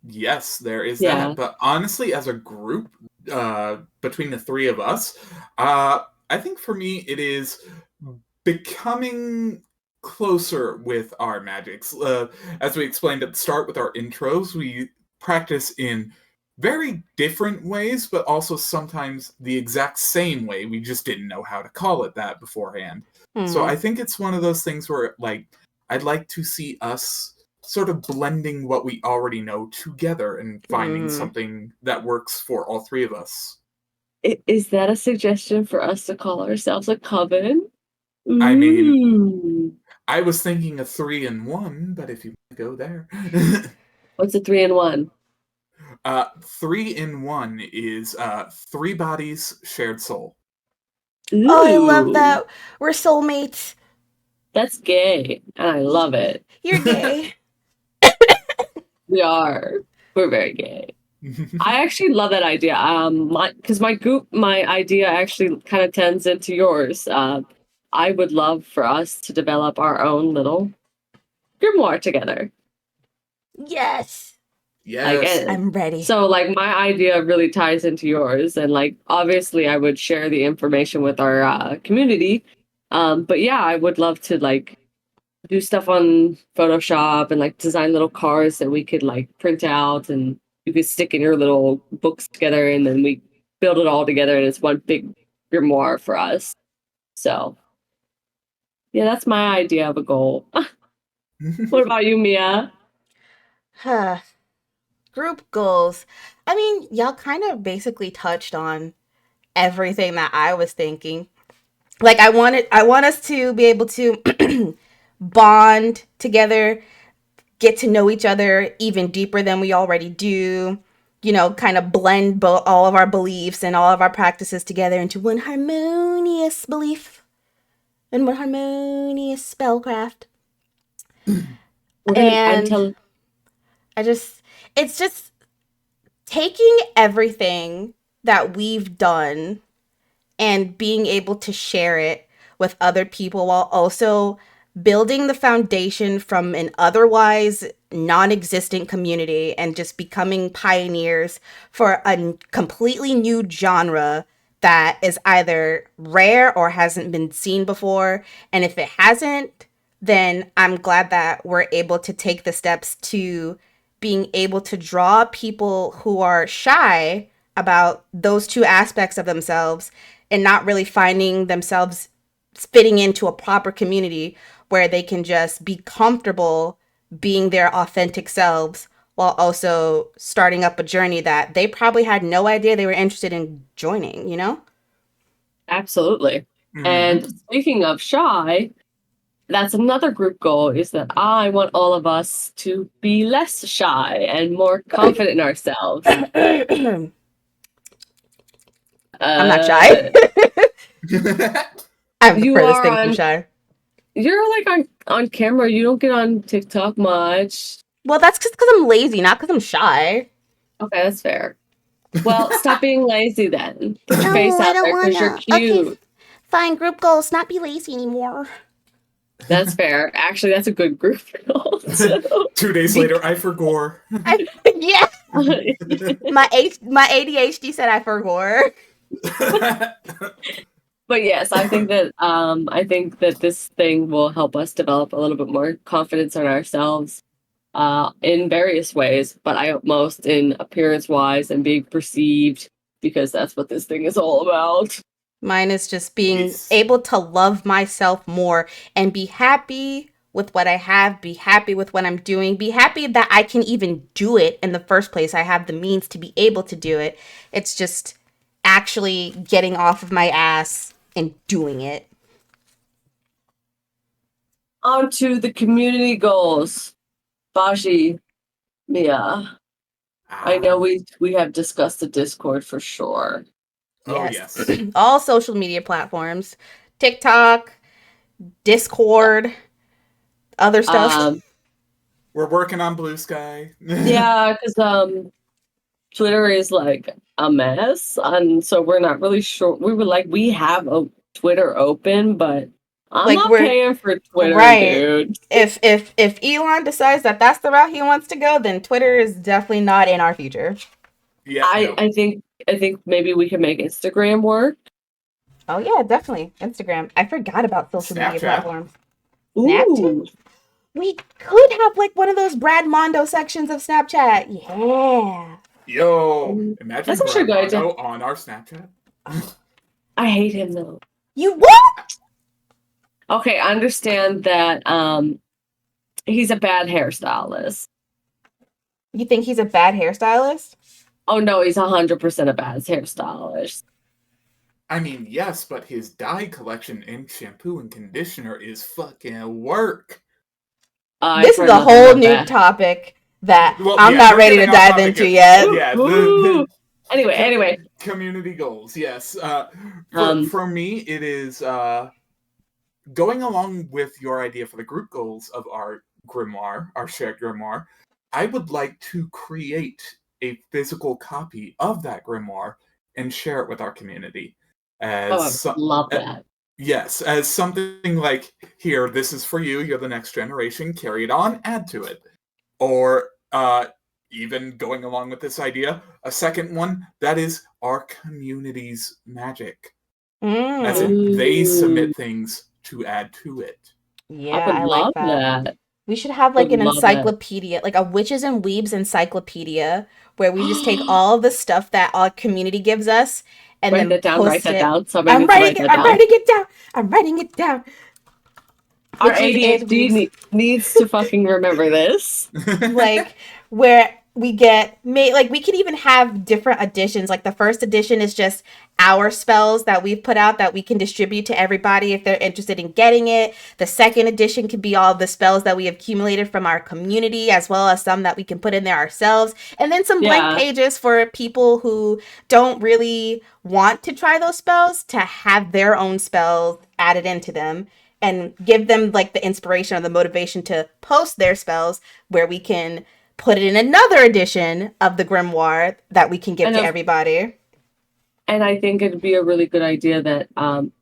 Yes, there is that. But honestly, as a group, between the three of us, I think for me it is becoming closer with our magics. As we explained at the start with our intros, we practice in very different ways, but also sometimes the exact same way. We just didn't know how to call it that beforehand. So I think it's one of those things where, like, I'd like to see us sort of blending what we already know together and finding something that works for all three of us. Is that a suggestion for us to call ourselves a coven? I mean, Ooh. I was thinking a 3-in-1, but if you want to go there. What's a 3-in-1? 3-in-1 is 3 bodies, shared soul. Ooh. Oh, I love that. We're soulmates. That's gay, and I love it. You're gay. We are. We're very gay. I actually love that idea. Because my idea actually kind of tends into yours. I would love for us to develop our own little grimoire together. Yes. Yes. I'm ready. So, like, my idea really ties into yours, and like, obviously, I would share the information with our community. But yeah, I would love to like do stuff on Photoshop and like design little cards that we could like print out and you could stick in your little books together, and then we build it all together, and it's one big grimoire for us. So, yeah, that's my idea of a goal. What about you, Mia? Huh. Group goals. I mean, y'all kind of basically touched on everything that I was thinking. Like I want us to be able to bond together, get to know each other even deeper than we already do. You know, kind of blend all of our beliefs and all of our practices together into one harmonious belief and one harmonious spellcraft. And it's just taking everything that we've done and being able to share it with other people while also building the foundation from an otherwise non-existent community and just becoming pioneers for a completely new genre that is either rare or hasn't been seen before. And if it hasn't, then I'm glad that we're able to take the steps to being able to draw people who are shy about those two aspects of themselves and not really finding themselves fitting into a proper community where they can just be comfortable being their authentic selves while also starting up a journey that they probably had no idea they were interested in joining, you know? Absolutely. And speaking of shy, that's another group goal, is that I want all of us to be less shy and more confident in ourselves. I'm not shy. I'm the You furthest are thing from on, shy. you're like on camera. You don't get on TikTok much. Well, that's just because I'm lazy, not because I'm shy. Okay, that's fair. Well, stop being lazy then. Put your No, face I out don't there because you're wanna. cute. Okay, fine. Group goals. Not be lazy anymore. That's fair. Actually, that's a good group goal. 2 days later, I forgot. Yeah. My ADHD said I forgot. But yes, I think that this thing will help us develop a little bit more confidence in ourselves in various ways, but I hope most in appearance wise and being perceived, because that's what this thing is all about. Mine is just being Yes. able to love myself more and be happy with what I have, be happy with what I'm doing, be happy that I can even do it in the first place. I have the means to be able to do it. It's just actually getting off of my ass and doing it. On to the community goals. Baji, Mia. I know we have discussed the Discord for sure. Oh, Yes. yes. All social media platforms, TikTok, Discord, other stuff. We're working on Blue Sky. Yeah, because Twitter is like a mess, and so we're not really sure. We have a Twitter open, but I'm Like not we're paying for Twitter, right. dude. If Elon decides that that's the route he wants to go, then Twitter is definitely not in our future. Yeah, no. I think maybe we can make Instagram work. Oh yeah, definitely Instagram. I forgot about social media Snapchat. platforms. Ooh, Snapchat. We could have like one of those Brad Mondo sections of Snapchat. Yeah. Yo, imagine That's actually a good idea. Grandma on our Snapchat. I hate him though. You what? Okay, I understand that he's a bad hairstylist. You think he's a bad hairstylist? Oh no, he's 100% a bad hairstylist. I mean, yes, but his dye collection and shampoo and conditioner is fucking work. This is a whole new topic that I'm not ready to dive into yet. Yeah. Anyway. Community goals, yes. For me, it is going along with your idea for the group goals of our grimoire, our shared grimoire. I would like to create a physical copy of that grimoire and share it with our community. I love that. Yes, as something like, here, this is for you, you're the next generation, carry it on, add to it. Or even going along with this idea, a second one, that is our community's magic. As in, they submit things to add to it. Yeah, I like that. We should have like an encyclopedia, like a Witches and Weebs encyclopedia, where we just take all the stuff that our community gives us and then write that down. I'm writing it down. Our ADHD needs to fucking remember this. Like, where we get we could even have different editions. Like the first edition is just our spells that we've put out that we can distribute to everybody if they're interested in getting it. The second edition could be all the spells that we have accumulated from our community, as well as some that we can put in there ourselves, and then some blank pages for people who don't really want to try those spells to have their own spells added into them, and give them like the inspiration or the motivation to post their spells, where we can put it in another edition of the grimoire that we can give to everybody. And I think it'd be a really good idea that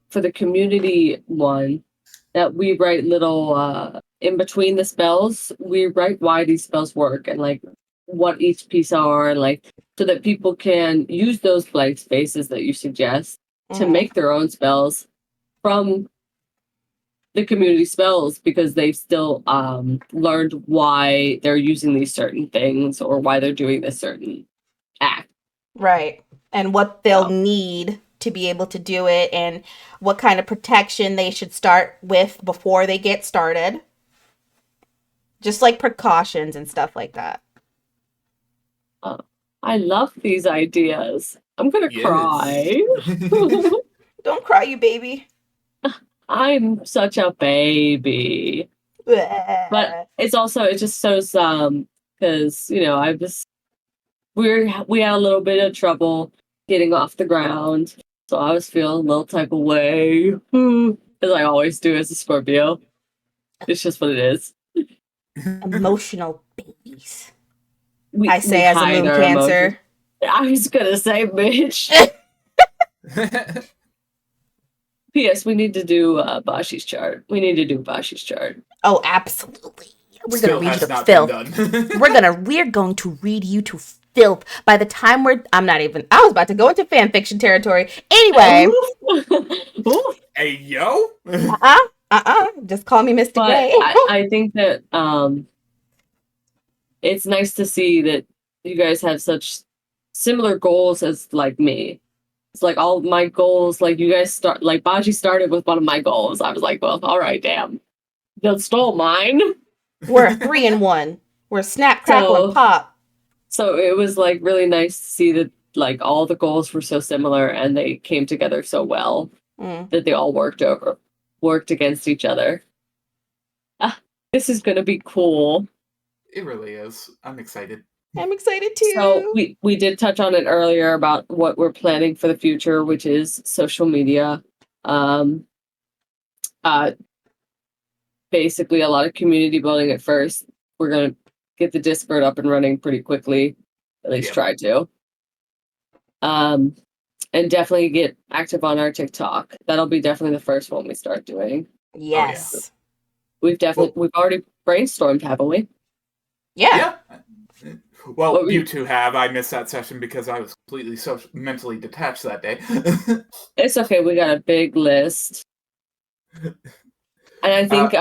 for the community one, that we write little in between the spells, we write why these spells work and like what each piece are, like so that people can use those blank spaces that you suggest to make their own spells from the community spells, because they've still learned why they're using these certain things or why they're doing this certain act. Right. And what they'll need to be able to do it, and what kind of protection they should start with before they get started. Just like precautions and stuff like that. I love these ideas. I'm going to cry. Don't cry, you baby. I'm such a baby. But it just shows because we had a little bit of trouble getting off the ground, so I was feeling a little type of way, as I always do as a Scorpio. It's just what it is. Emotional babies. I say as a moon Cancer. I was gonna say, bitch. P.S. We need to do Baji's chart. Oh, absolutely. We're gonna read you to filth. We're going to read you to filth. By the time I was about to go into fan fiction territory. Anyway. Hey, yo. Just call me Mr. Gray. I think that it's nice to see that you guys have such similar goals as like me. It's like all my goals, like you guys Baji started with one of my goals. I was like, well, all right, damn. You stole mine. We're a 3-in-1. We're snap, crackle, and pop. So it was like really nice to see that like all the goals were so similar and they came together so well that they all worked against each other. This is gonna be cool. It really is. I'm excited. I'm excited too. So we did touch on it earlier about what we're planning for the future, which is social media. Basically a lot of community building at first. We're gonna get the Discord up and running pretty quickly. At least try to. And definitely get active on our TikTok. That'll be definitely the first one we start doing. Yes. We've already brainstormed, haven't we? Yeah. Well, you two have. I missed that session because I was completely mentally detached that day. It's okay. We got a big list. And I think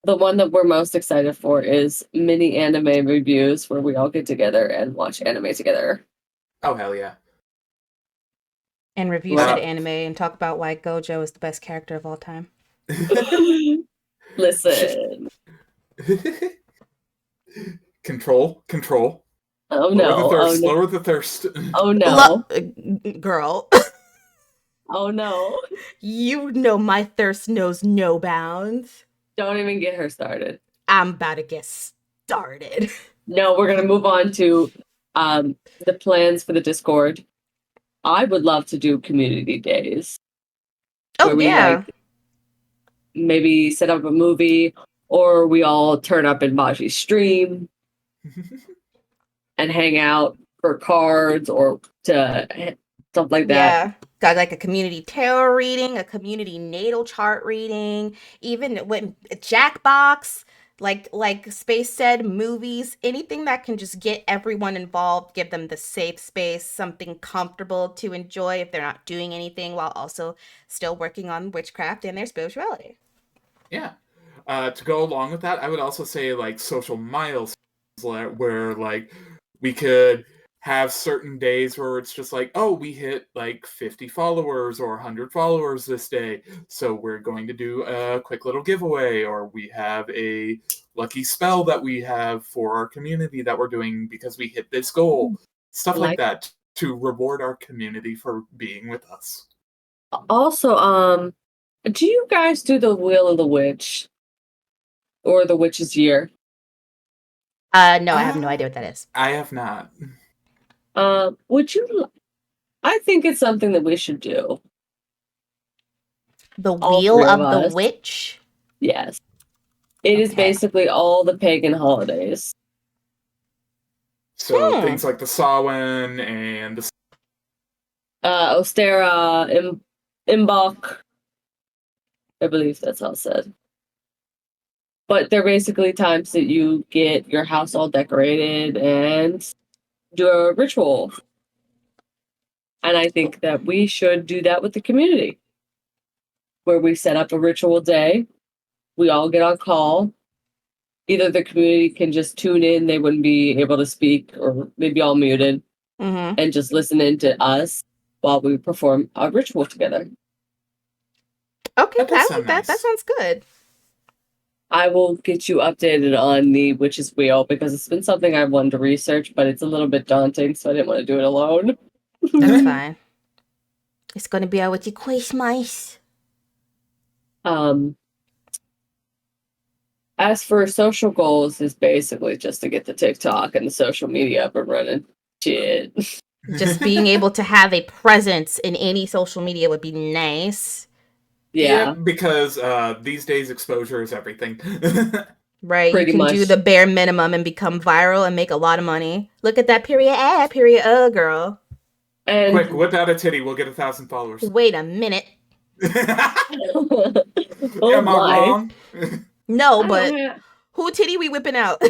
the one that we're most excited for is mini anime reviews, where we all get together and watch anime together. Oh, hell yeah. And review Well- said anime and talk about why Gojo is the best character of all time. Listen. Control. Oh Lower the no. Oh thirst. no. Lower the thirst. Oh no. Girl, Oh no. you know my thirst knows no bounds. Don't even get her started. I'm about to get started. No, we're gonna move on to the plans for the Discord. I would love to do community days. Oh, where we yeah. maybe set up a movie, or we all turn up in Baji's stream and hang out for cards or to stuff like that. Yeah. Got like a community tarot reading, a community natal chart reading, even when Jackbox, like Space said, movies, anything that can just get everyone involved, give them the safe space, something comfortable to enjoy if they're not doing anything while also still working on witchcraft and their spirituality. Yeah. To go along with that, I would also say like social milestones where like we could have certain days where it's just like, oh, we hit like 50 followers or 100 followers this day, so we're going to do a quick little giveaway, or we have a lucky spell that we have for our community that we're doing because we hit this goal. Stuff like that to reward our community for being with us. Also, do you guys do the Wheel of the Witch or the Witch's Year? No, I have no idea what that is. I have not. Would you? I think it's something that we should do. The All Wheel three of of the us. Witch? Yes, it is Okay. basically all the pagan holidays. So things like the Samhain and the Ostera, embark. I believe that's all said. But they're basically times that you get your house all decorated and do a ritual. And I think that we should do that with the community, where we set up a ritual day. We all get on call. Either the community can just tune in, they wouldn't be able to speak, or they'd be all muted, and just listen in to us while we perform a ritual together. Okay, That does I sound like that. nice. That sounds good. I will get you updated on the Witch's Wheel because it's been something I've wanted to research, but it's a little bit daunting, so I didn't want to do it alone. That's fine. It's gonna be our witchy Christmas. As for social goals, is basically just to get the TikTok and the social media up and running. Shit. Just being able to have a presence in any social media would be nice. Yeah. because these days exposure is everything. Right? Pretty you can do much. the bare minimum and become viral and make a lot of money. Look at that period girl. And Quick, whip out a titty, we'll get 1,000 followers. Wait a minute. oh Am I my. wrong? No, I but don't have, who titty we whipping out?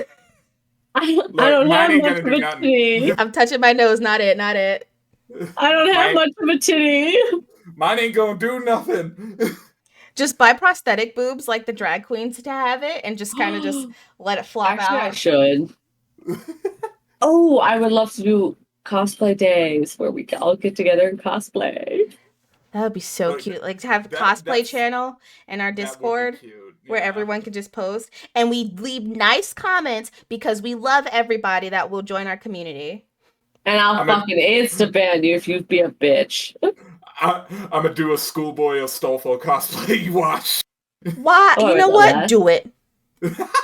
I Look, don't mine have ain't much gonna of do a nothing. titty. I'm touching my nose. Not it. I don't have much of a titty. Mine ain't gonna do nothing. Just buy prosthetic boobs like the drag queens to have it and just kind of just let it flop Actually, I out. should. Oh, I would love to do cosplay days where we all get together and cosplay. That would be so Look, cute. Like to have a that- cosplay that's- channel in our That would be Discord cute, where yeah. everyone can just post and we leave nice comments because we love everybody that will join our community. And I'll I'm a- fucking insta-ban you if you be a bitch. I'm gonna do a schoolboy Astolfo cosplay. You watch. Why? Oh, you I know love what? that. Do it.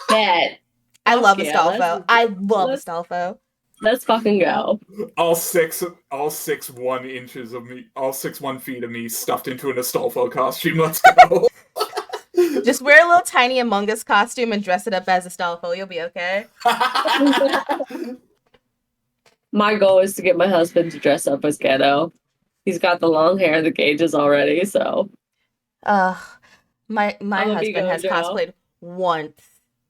Bet. I love Okay, Astolfo. I love let's- Astolfo. Let's fucking go. All 1 inches of me, all 1 feet of me stuffed into an Astolfo costume. Let's go. Just wear a little tiny Among Us costume and dress it up as Astolfo. You'll be okay. My goal is to get my husband to dress up as Ghetto. He's got the long hair, the gauges already, so. My I'ma be husband has going down. cosplayed once,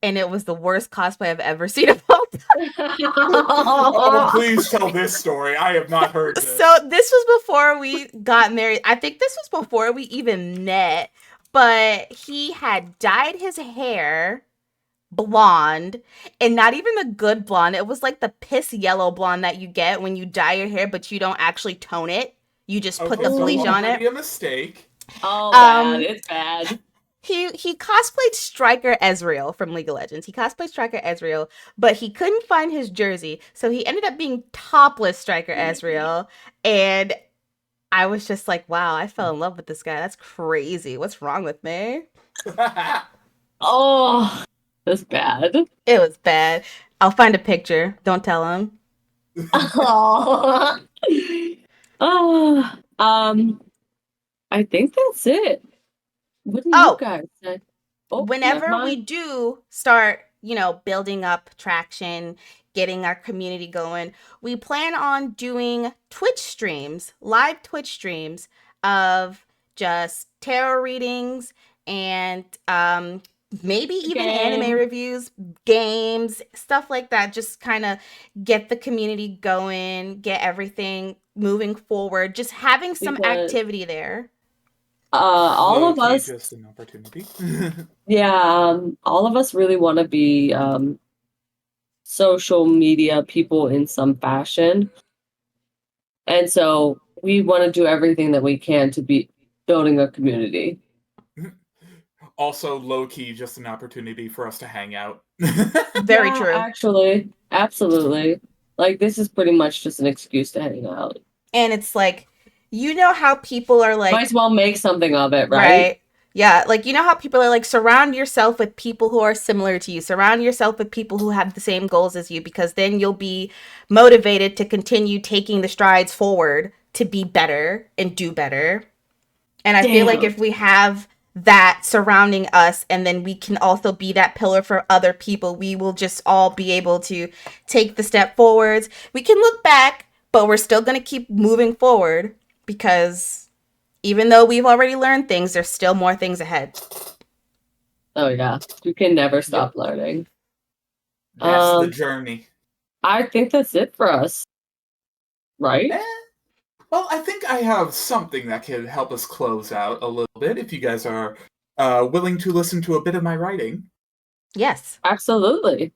and it was the worst cosplay I've ever seen of all time. Oh, please tell this story. I have not heard this. So this was before we got married. I think this was before we even met. But he had dyed his hair blonde, and not even the good blonde. It was like the piss yellow blonde that you get when you dye your hair, but you don't actually tone it. You just put Okay, the so bleach on it. already a mistake. Oh, bad. Um, It's bad. he cosplayed Striker Ezreal from League of Legends. He cosplayed Striker Ezreal, but he couldn't find his jersey, so he ended up being topless Striker Ezreal. And I was just like, wow, I fell in love with this guy. That's crazy. What's wrong with me? Oh, that's bad. It was bad. I'll find a picture. Don't tell him. Oh. Oh, I think that's it. What do you Oh, guys say? Oh, never whenever we mind. do start, building up traction, getting our community going, we plan on doing Twitch streams, live Twitch streams of just tarot readings and maybe even anime Game. reviews, games, stuff like that. Just kind of get the community going, get everything moving forward, just having some Because activity there. all Low of key, us, just an opportunity. yeah, all of us really want to be social media people in some fashion. And so we want to do everything that we can to be building a community. Also, low key, just an opportunity for us to hang out. Very Yeah, true. actually, absolutely. Like this is pretty much just an excuse to hang out. And it's like, how people are Might like, as well make something of it, right? right? Yeah, like how people are like, surround yourself with people who are similar to you. Surround yourself with people who have the same goals as you, because then you'll be motivated to continue taking the strides forward to be better and do better. And I feel like Damn. if we have that surrounding us, and then we can also be that pillar for other people, we will just all be able to take the step forwards. We can look back, but we're still going to keep moving forward, because even though we've already learned things, there's still more things ahead. Oh yeah. You can never stop Yep, learning. that's the Um, journey. I think that's it for us, right? Eh, well, I think I have something that can help us close out a little bit if you guys are willing to listen to a bit of my writing. Yes. Absolutely.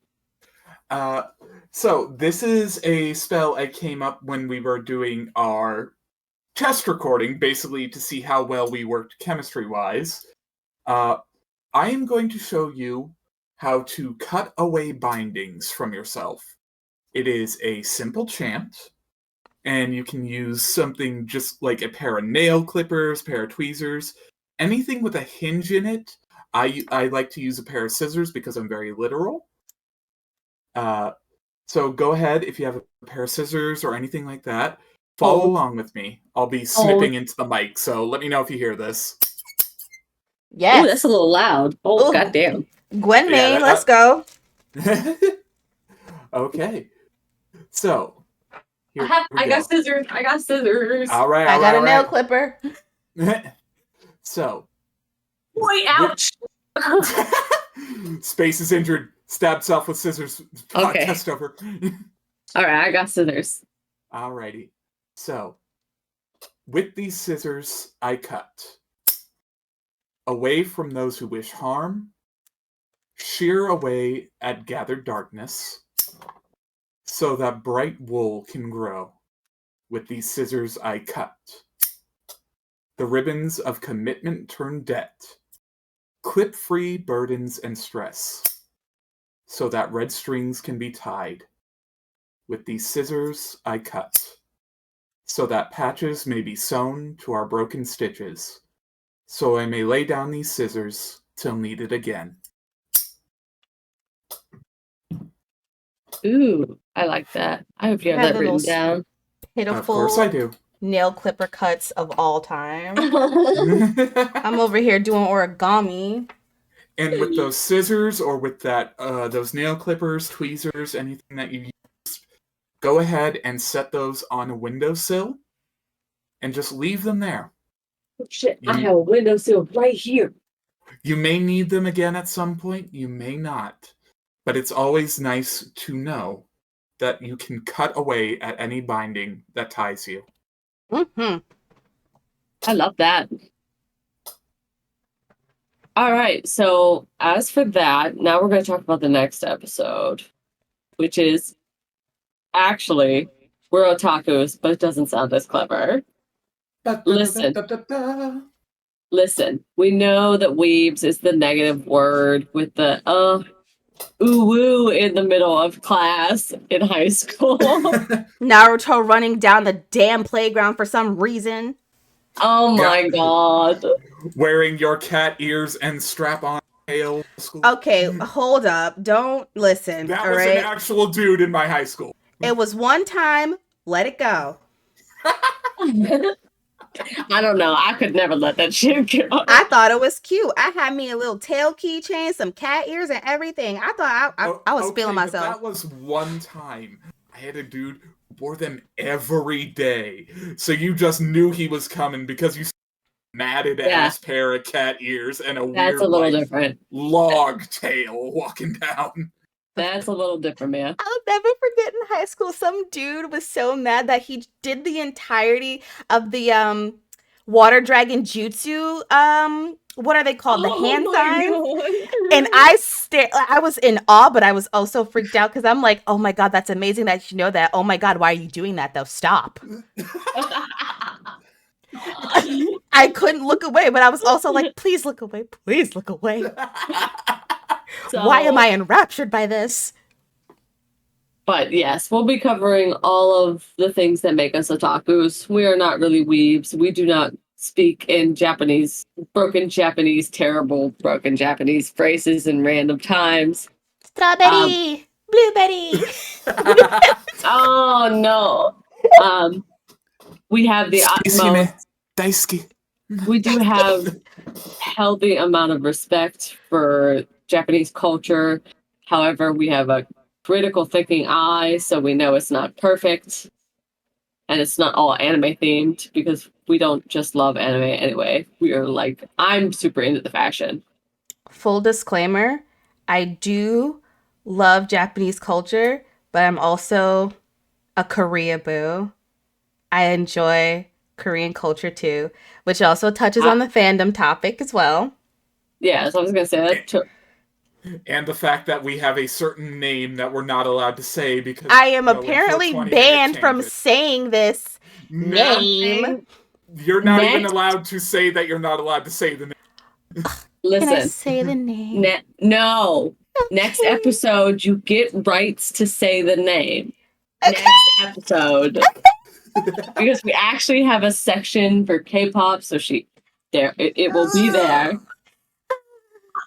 Uh, so, this is a spell I came up when we were doing our test recording, basically to see how well we worked chemistry-wise. I am going to show you how to cut away bindings from yourself. It is a simple chant, and you can use something just like a pair of nail clippers, pair of tweezers, anything with a hinge in it. I like to use a pair of scissors because I'm very literal. So go ahead if you have a pair of scissors or anything like that. Follow Oh, along with me. I'll be oh, snipping into the mic, so let me know if you hear this. oh, that's a Yes. little loud. Oh, Oh, goddamn. Gwen Yeah, Main, let's go. Okay. So, here we I got go. scissors. I got scissors. All right, I all got right, a all nail right. clipper. So, Wait, with ouch. Space is injured, stabs self with scissors, Okay. podcast over. All right, I got scissors. Alrighty. So, with these scissors, I cut away from those who wish harm, shear away at gathered darkness, so that bright wool can grow. With these scissors, I cut the ribbons of commitment turn debt, clip free burdens and stress, so that red strings can be tied. With these scissors, I cut, so that patches may be sewn to our broken stitches, so I may lay down these scissors till needed again. Ooh, I like that. I hope you have That that little written down. Of course I pitiful do. nail clipper cuts of all time. I'm over here doing origami. And with those scissors or with that those nail clippers, tweezers, anything that you use, go ahead and set those on a windowsill and just leave them there. Shit, I You have a windowsill right here. you may need them again at some point, you may not. But it's always nice to know that you can cut away at any binding that ties you. Mm-hmm. I love that. All right. So as for that, now we're going to talk about the next episode, which is actually we're otakus, but it doesn't sound as clever. Listen, listen. We know that weebs is the negative word with the ooh woo in the middle of class in high school. Naruto running down the damn playground for some reason. Oh my god. Wearing your cat ears and strap-on tail. Okay, hold up. Don't listen. That all was right? an actual dude in my high school. It was one time. Let it go. I don't know. I could never let that shit go. I thought it was cute. I had me a little tail keychain, some cat ears, and everything. I thought I was feeling myself. But that was one time. I had a dude who wore them every day. So you just knew he was coming because you saw a matted ass pair of cat ears and a weird a little different log tail walking down. That's a little different, man. I'll never forget in high school, some dude was so mad that he did the entirety of the water dragon jutsu. What are they called? The hand signs. And I was in awe, but I was also freaked out because I'm like, oh my god, that's amazing that you know that. Oh my god, why are you doing that though? Stop. I couldn't look away, but I was also like, please look away. Please look away. Why am I enraptured by this? But yes, we'll be covering all of the things that make us otakus. We are not really weebs. We do not speak in Japanese, broken Japanese, terrible broken Japanese phrases in random times. Strawberry, blueberry. Oh no. We have the utmost. Daisuke. We do have healthy amount of respect for Japanese culture. However, we have a critical thinking eye, so we know it's not perfect. And it's not all anime themed because we don't just love anime anyway. We are like, I'm super into the fashion. Full disclaimer, I do love Japanese culture, but I'm also a Korea boo. I enjoy Korean culture too, which also touches on the fandom topic as well. Yeah, so I was going to say that too. And the fact that we have a certain name that we're not allowed to say because I am apparently banned from saying this name. You're not even allowed to say that you're not allowed to say the name. Listen. Can I say the name? No. Okay. Next episode, you get rights to say the name. Okay. Next episode. Because we actually have a section for K-pop, so it will be there.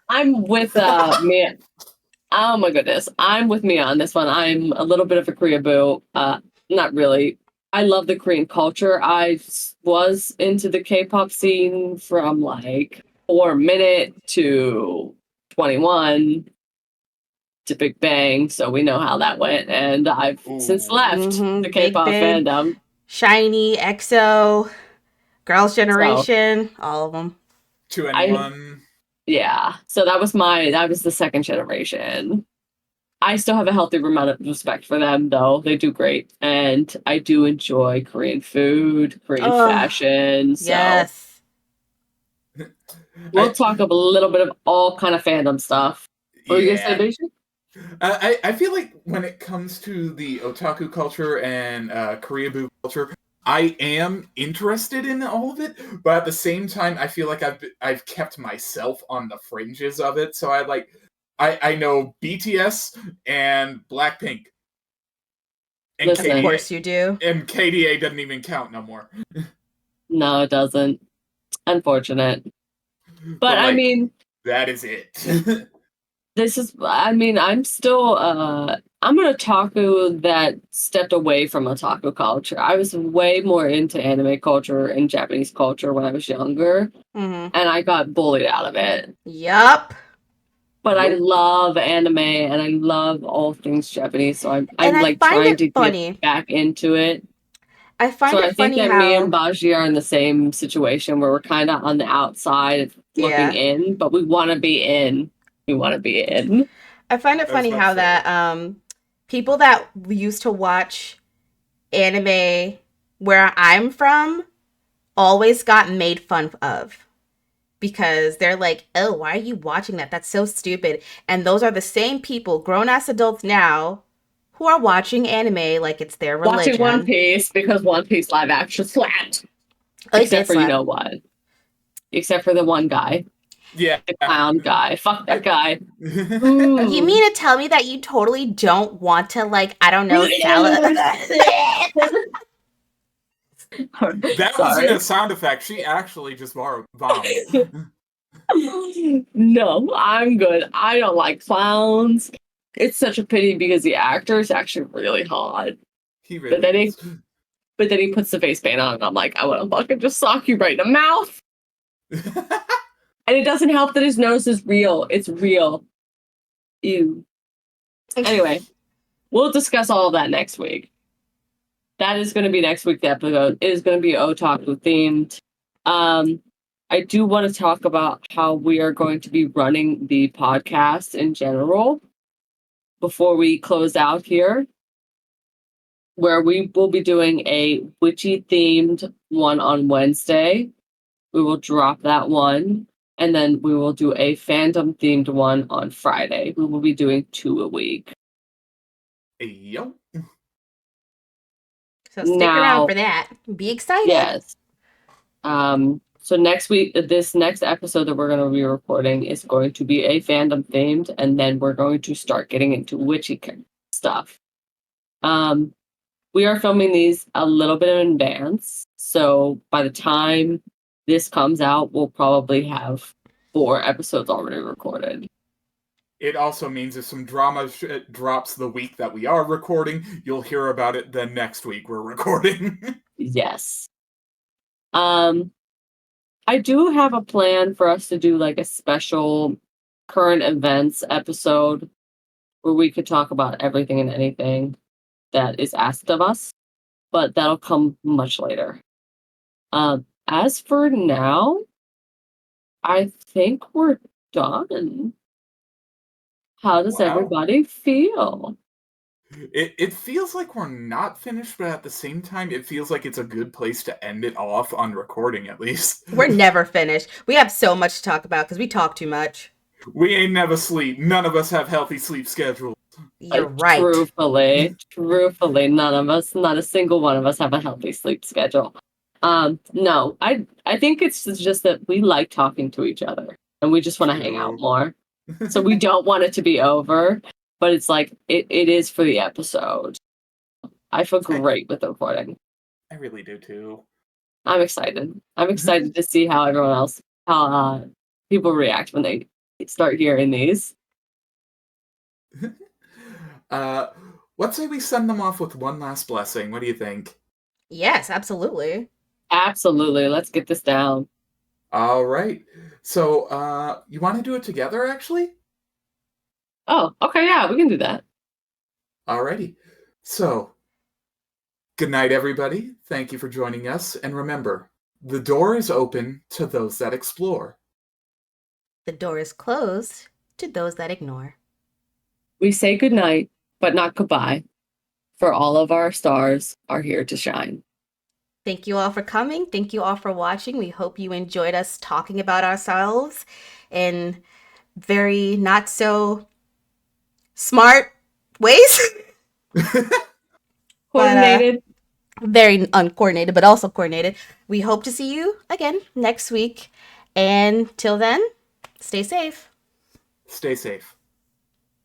I'm with Mia. Oh my goodness. I'm with Mia on this one. I'm a little bit of a Korea boo. Not really. I love the Korean culture. I was into the K-pop scene from like 4 Minute to 21 to Big Bang, so we know how that went. And I've since left the K-pop fandom. SHINee, EXO, Girls' Generation, all of them. 2NE1. Yeah, so that was the second generation. I still have a healthy amount of respect for them, though. They do great. And I do enjoy Korean food, Korean fashion. So yes. We'll talk a little bit of all kind of fandom stuff. What are you going to say, Baji? I feel like when it comes to the otaku culture and Koreaboo culture, I am interested in all of it, but at the same time, I feel like I've kept myself on the fringes of it. So I know BTS and Blackpink. And of course you do. And KDA doesn't even count no more. No, it doesn't. Unfortunate. But I mean, that is it. I'm still I'm an otaku that stepped away from otaku culture. I was way more into anime culture and Japanese culture when I was younger, and I got bullied out of it. Yup. But I love anime and I love all things Japanese, so I'm like trying to get back into it. I find it funny that me and Baji are in the same situation where we're kind of on the outside looking in, but we want to be in. We want to be in. I find it funny how that people that used to watch anime where I'm from always got made fun of. because they're like, oh, why are you watching that? That's so stupid. And those are the same people, grown ass adults now, who are watching anime like it's their Watching One religion. Piece because One Piece live action slapped. Oh, it Except did for, you slap. know what? Except for the one guy. Yeah. The clown guy. Fuck that guy. You mean to tell me that you totally don't want to, like, I don't know, salad? That wasn't a sound effect. She actually just vomed. No, I'm good. I don't like clowns. It's such a pity because the actor is actually really hot. He But really then is. he puts the face paint on, and I'm like, I want to fucking just sock you right in the mouth. And it doesn't help that his nose is real. It's real. Ew. Anyway, we'll discuss all of that next week. That is going to be next week's episode. It is going to be otaku themed. I do want to talk about how we are going to be running the podcast in general before we close out here, where we will be doing a witchy themed one on Wednesday. We will drop that one. And then we will do a fandom themed one on Friday. We will be doing 2 a week. Yep. So stick around for that. Be excited. Yes. So next week, this next episode that we're going to be recording is going to be a fandom themed, and then we're going to start getting into witchy stuff. We are filming these a little bit in advance, so by the time this comes out, we'll probably have 4 episodes already recorded. It also means if some drama drops the week that we are recording, you'll hear about it the next week we're recording. Yes. I do have a plan for us to do like a special current events episode where we could talk about everything and anything that is asked of us, but that'll come much later. As for now, I think we're done. How does everybody feel? It feels like we're not finished, but at the same time, it feels like it's a good place to end it off on recording, at least. We're never finished. We have so much to talk about because we talk too much. We ain't never sleep. None of us have healthy sleep schedules. You're right. Truthfully, none of us, not a single one of us have a healthy sleep schedule. No, I think it's just that we like talking to each other and we just want to hang out more. So we don't want it to be over, but it's like it is for the episode. I feel great with the recording. I really do too. I'm excited. I'm excited to see how people react when they start hearing these. Let's say we send them off with one last blessing. What do you think? Yes, absolutely. Absolutely. Let's get this down. All right. So, you want to do it together, actually? Oh, okay. Yeah, we can do that. Alrighty. So, good night, everybody. Thank you for joining us. And remember, the door is open to those that explore. The door is closed to those that ignore. We say good night, but not goodbye, for all of our stars are here to shine. Thank you all for coming. Thank you all for watching. We hope you enjoyed us talking about ourselves in very not so smart ways. Coordinated. Very uncoordinated, but also coordinated. We hope to see you again next week. And till then, stay safe. Stay safe.